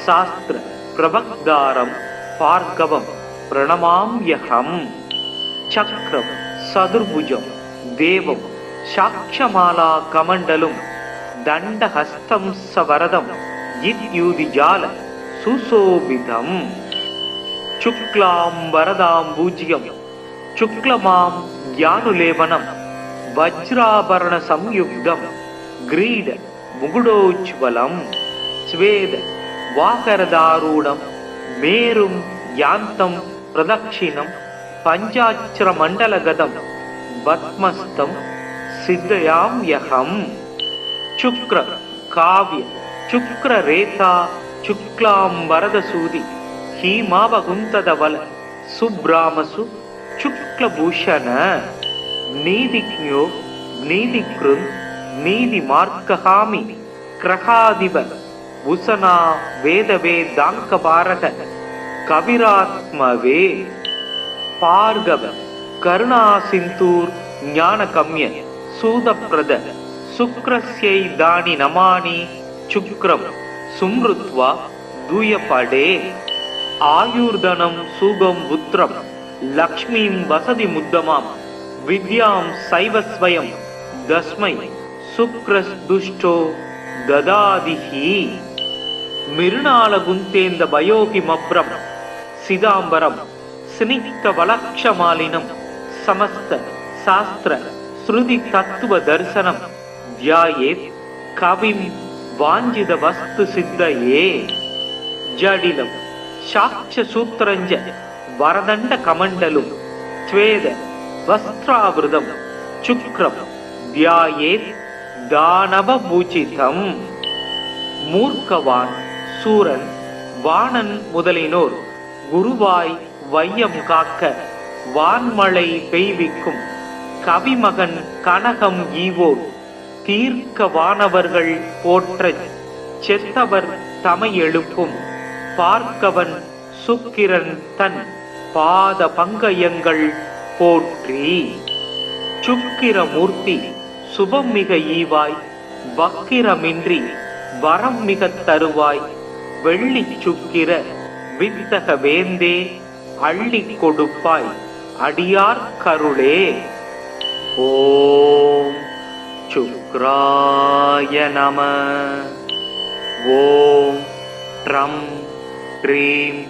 शास्त्र प्रवक्तारं भार्गवं प्रणमाम्यहम्. चक्रं सदुर्भुजं देवं साक्षमाला कमण्डलुं दण्डहस्तं सवरदं इत्युदिजाल सुशोभितम्. शुक्लां वरदां पूज्यं शुक्लमां ज्ञानुलेपनं वज्राभरण संयुक्तं ग्रीड मुकुटोज्ज्वलं स्वेद वाकरदारूढं मेरुं यान्तं प्रदक्षिणं पञ्चाक्षरमण्डलगतं पद्मस्तं सिद्धयाम्यहम्. शुक्र काव्य शुक्ररेता शुक्लां वरदसूदि हीमावकुन्तदवल सुब्रामसु शुक्लभूषण नीतिज्ञो नीतिकृन् नीतिमार्गहामि क्रहादिव उसना वेदवेदाङ्कपारक कविरात्मवे. भार्गव करुणासिन्धूर् ज्ञानकम्य सूदप्रद शुक्रस्यै दानि नमानि शुक्रं सुमृत्वा दूयपडे. आयुर्धनं सुगं पुत्रं लक्ष्मीं वसति मुद्दमां विद्यां सैव स्वयं तस्मै शुक्रस्दुष्टो ददादिहि. मिरुणालगुन्तेन्द भयोहिमभ्रं सिदाम्बरं स्निग्धवलक्षमालिनं समस्त शास्त्र श्रुति तत्व दर्शनं ध्यायेत् कविं वाञ्छित वस्तु सिद्धये. जडिलं साक्ष्यसूत्रञ्च वरदण्ड कमण्डलुं स्वेद वस्त्रावृतं शुक्रं ध्यायेत् दानवपूजितम्. மூர்க்கவான் சூரன் வாணன் முதலினோர் குருவாய் வையம் காக்க வான்மழை பெய்விக்கும் கவிமகன் கனகம் ஈவோர் தீர்க்க வானவர்கள் போற்றச் செத்தவர் தமை எழுப்பும் பார்க்கவன் சுக்கிரன் தன் பாத பங்கயங்கள் போற்றி. சுக்கிரமூர்த்தி சுபம் மிக ஈவாய், வக்கிரமின்றி வரம் மிக தருவாய், வெள்ளி சுக்கிர வித்தக வேந்தே அள்ளி கொடுப்பாய், அடியார் கருளே. ஓம் சுக்ராய நம. ஓம் ட்ரம் க்ரீம்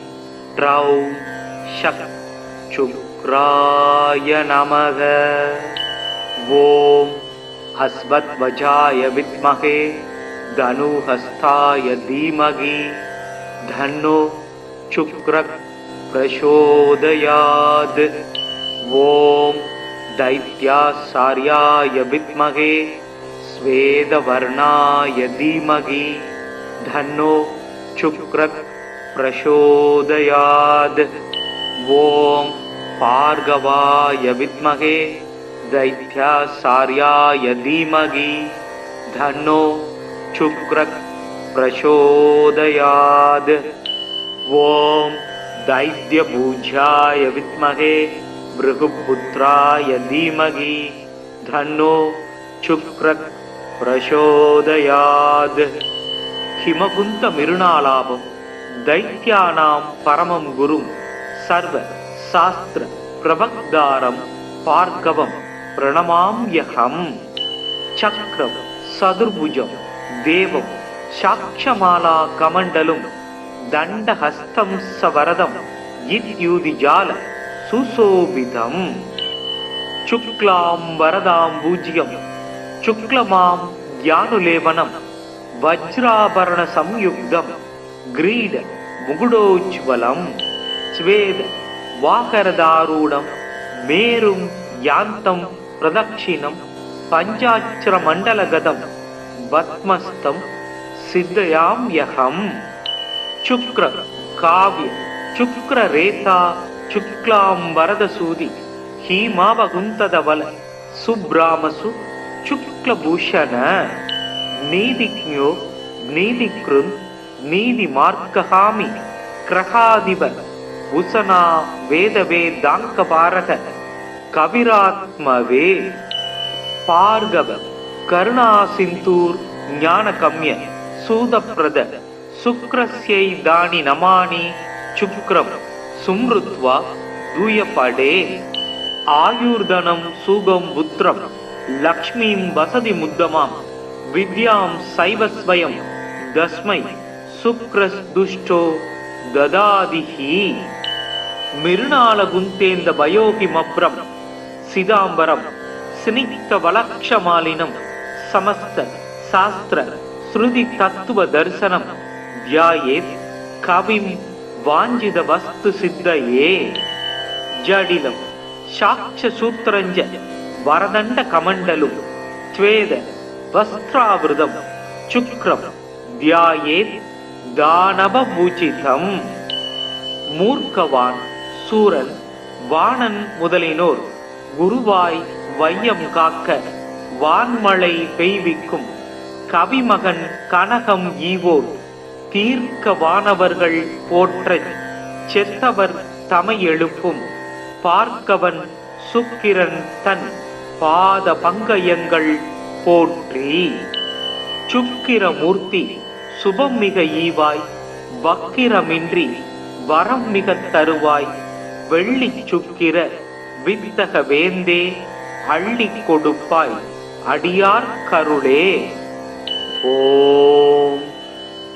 ட்ரௌ ஷக் சுக்ராய நமக. ஓம் ஹஸ்வத்வஜாய வித்மகே தனுஹஸ்தாய தீமகி தன்னோ சுக்ரः பிரசோதயாத். ஓம் दैत्यासार्याय विद्महे स्वेदवर्णाय धीमहि धन्नो शुक्रः प्रचोदयात्. ओम भार्गवाय विद्महे दैत्यासार्याय धीमहि धन्नो शुक्रः प्रचोदयात्. ஓம் தைத்யபூஜ்யாய வித்மகே பிருகுபுத்ராய தீமகி தன்னோ சுக்ரக் பிரசோதயாத். ஹிமகுந்த மிருணாலாபம் தைத்யானாம் பரமம் குரும் சர்வ சாஸ்திர பிரபக்தாரம் பார்கவம் பிரணமாம்யகம். சக்ரம் சதுர்புஜம் தேவம் சாட்சமாலா கமண்டலும் தண்டஹஸ்தம் சவரதம் இத்யூதிஜால சுசோபிதம். சுக்லாம் வரதாம் பூஜ்யம் சுக்லமாம் ஞானுலேபனம் வஜ்ராபரண சம்யுக்தம் கிரீட முகுடோஜ்வலம் ஸ்வேத வாகரதாரூடம் மேரும் யாந்தம் பிரதக்ஷிணம் பஞ்சாட்சர மண்டலகதம் பத்மஸ்தம் சித்தயாம்யகம். சுக்ர காவ்ய சுக்ர ரேதா சுக்லாம் வரதசூதி ஹீமாவகுந்ததவல சுப்ராமசு சுக்லபூஷண நீதிக்ஞோ நீதிக்ருந் நீதி மார்க்கஹாமி கிரகாதிப உசனா வேதவேதாங்கபாரக கவிராத்மவே. பார்கவ கருணா சிந்தூர் ஞானகம்ய சூதப்ரத சுக்ரஸ்யை தானி நமானி சுக்ரம் சும்ருத்வா தூயபடே. ஆயுர்தனம் சூகம் புத்திரம் லக்ஷ்மீம் வசதி முத்தமாம் வித்யாம் சைவஸ்வயம் தஸ்மை சுக்ரஸ் துஷ்டோ ததாதிஹி. மிருணால குந்தேந்த பயோகிமப்ரம் சிதாம்பரம் ஸ்னிக்த வலக்ஷமாலினம் சமஸ்த சாஸ்திர ஸ்ருதி தத்துவ தர்சனம் தியாயேத் கவிம் வாஞ்சித வஸ்து சித்தயே. ஜடிலம் சாட்ச சூத்திரஞ்ச வரதண்ட கமண்டலும் ஸ்வேத வஸ்திராவிருதம் சுக்ரம் தியாயேத் தானவபூஜிதம். மூர்க்கவான் சூரன் வாணன் முதலினோர் குருவாய் வையம் காக்க வான்மழை பெய்விக்கும் கவிமகன் கனகம் ஈவோர் தீர்க்க வானவர்கள் போற்ற செத்தவர் தமை எழுப்பும் பார்க்கவன் சுக்கிரன் தன் பாத பங்கயங்கள் போற்றி. சுக்கிரமூர்த்தி சுபம் மிக ஈவாய் வக்கிரமின்றி வரம் மிக தருவாய் வெள்ளி சுக்கிர வித்தக வேந்தே அள்ளி கொடுப்பாய் அடியார் கருளே. ஓம்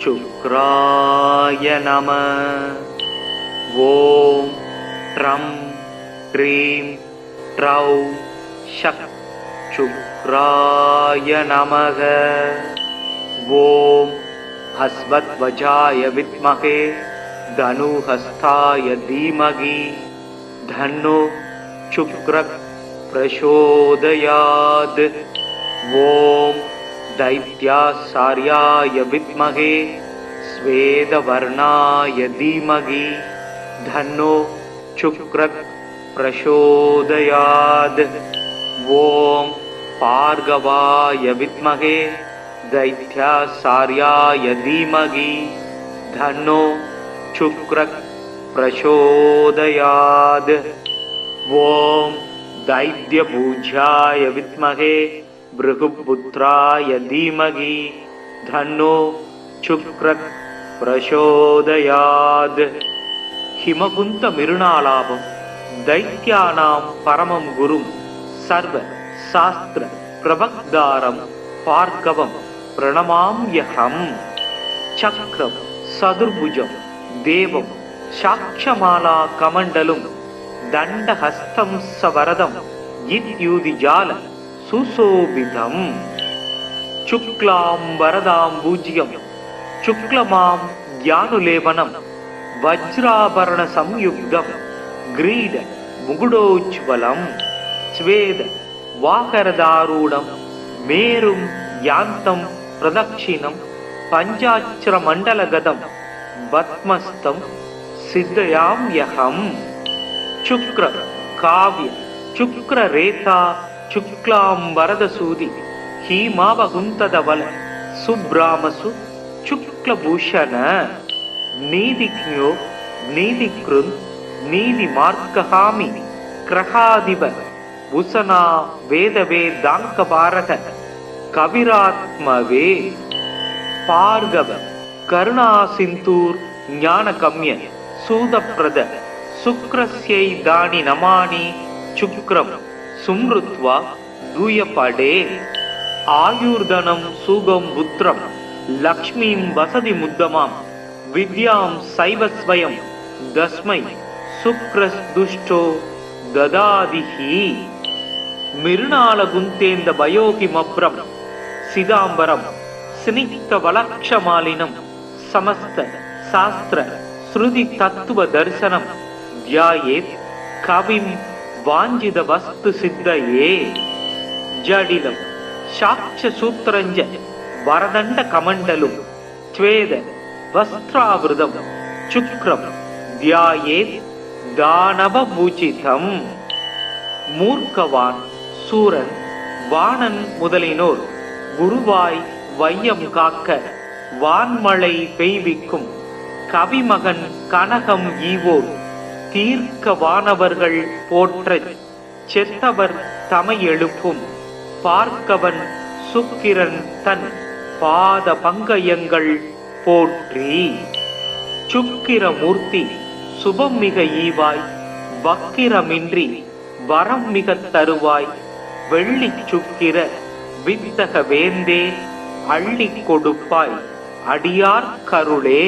சுக்ராய நம. ஓம் ட்ரம் ட்ரீம் ட்ரௌ ஷக் சுக்ராய நமக. ஓம் ஹஸ்வத்வஜாய வித்மகே தனுஹஸ்தாய தீமகி தன்னோ சுக்ரக் பிரசோதயாத். ஓம் தைத்யாசார்யாய வித்மகே ஸ்வேதவர்ணாய தீமகி தன்னோ சுக்ரக் பிரசோதயாத். ஓம் பார்கவாய வித்மகே தைத்யாசார்யாய தீமகி தன்னோ சுக்ரக் பிரசோதயாத். ஓம் தைத்யபூஜ்யாய வித்மகே பிருகுபுத்ராய தீமகி தன்னோ சுக்ரக் பிரசோதயாத். ஹிமகுந்த மிருணாலாபம் தைத்யானாம் பரமம் குரும் சர்வ சாஸ்திர பிரபக்தாரம் பார்கவம் பிரணமாம்யகம். சக்ரம் சதுர்புஜம் தேவம் சாட்சமாலா கமண்டலும் தண்டஹஸ்தம் சவரதம் இத்யூதிஜால சுசோபிதம். சுக்லாம் வரதாம் பூஜ்யம் சுக்லமாம் ஞானுலேபனம் வஜ்ராபரண சம்யுக்தம் கிரீட முகுடோஜ்வலம் ஸ்வேத வாகரதாரூடம் மேரும் யாந்தம் பிரதக்ஷிணம் பஞ்சாட்சர மண்டலகதம் பத்மஸ்தம் சித்தயாம்யகம். சுக்ர காவ்ய சுக்ர ரேதா சுக்லாம் வரதசூதி ஹீமாவகுந்ததவல சுப்ராமசு சுக்லபூஷண நீதிக்ஞோ நீதிக்ருந் நீதி மார்க்ககாமி கிரகாதிப உசனா வேதவே தாங்கபாரக கவிராத்மவே பார்கவ கருணா சிந்தூர் ஞானகம்ய சூதப்ரத சுக்ரஸ்யை தானி நமானி சுக்ரம் சும்ருத்வா தூயபடே ஆயுர்தனம் சூகம் புத்திரம் லக்ஷ்மீம் வசதி முத்தமாம் வித்யாம் சைவஸ்வயம் தஸ்மை சுக்ரஸ் துஷ்டோ ததாதிஹி மிருணால குந்தேந்த பயோகிமப்ரம் சிதாம்பரம் ஸ்னிக்த வலக்ஷமாலினம் சமஸ்த சாஸ்திர ஸ்ருதி தத்துவ தரிசனம் தியாயேத் கவிம் வாஞ்சித வஸ்து சித்தயே ஜடிலம் சாட்ச சூத்திரஞ்ச வரதண்ட கமண்டலும் த்வேத வஸ்திராவிருதம் சுக்ரம் தியாயேத் தானவபூஜிதம். மூர்க்கவான் சூரன் வாணன் முதலினோர் குருவாய் வையம் காக்க வான்மழை பெய்விக்கும் கவிமகன் கனகம் ஈவோர் தீர்க்க வானவர்கள் போற்றச் செத்தவர் தமை எழுப்பும் பார்க்கவன் சுக்கிரன் தன் பாத பங்கயங்கள் போற்றி. சுக்கிரமூர்த்தி சுபம் மிக ஈவாய் வக்கிரமின்றி வரம் மிக தருவாய் வெள்ளி சுக்கிர வித்தக வேந்தே அள்ளி கொடுப்பாய் அடியார் கருளே.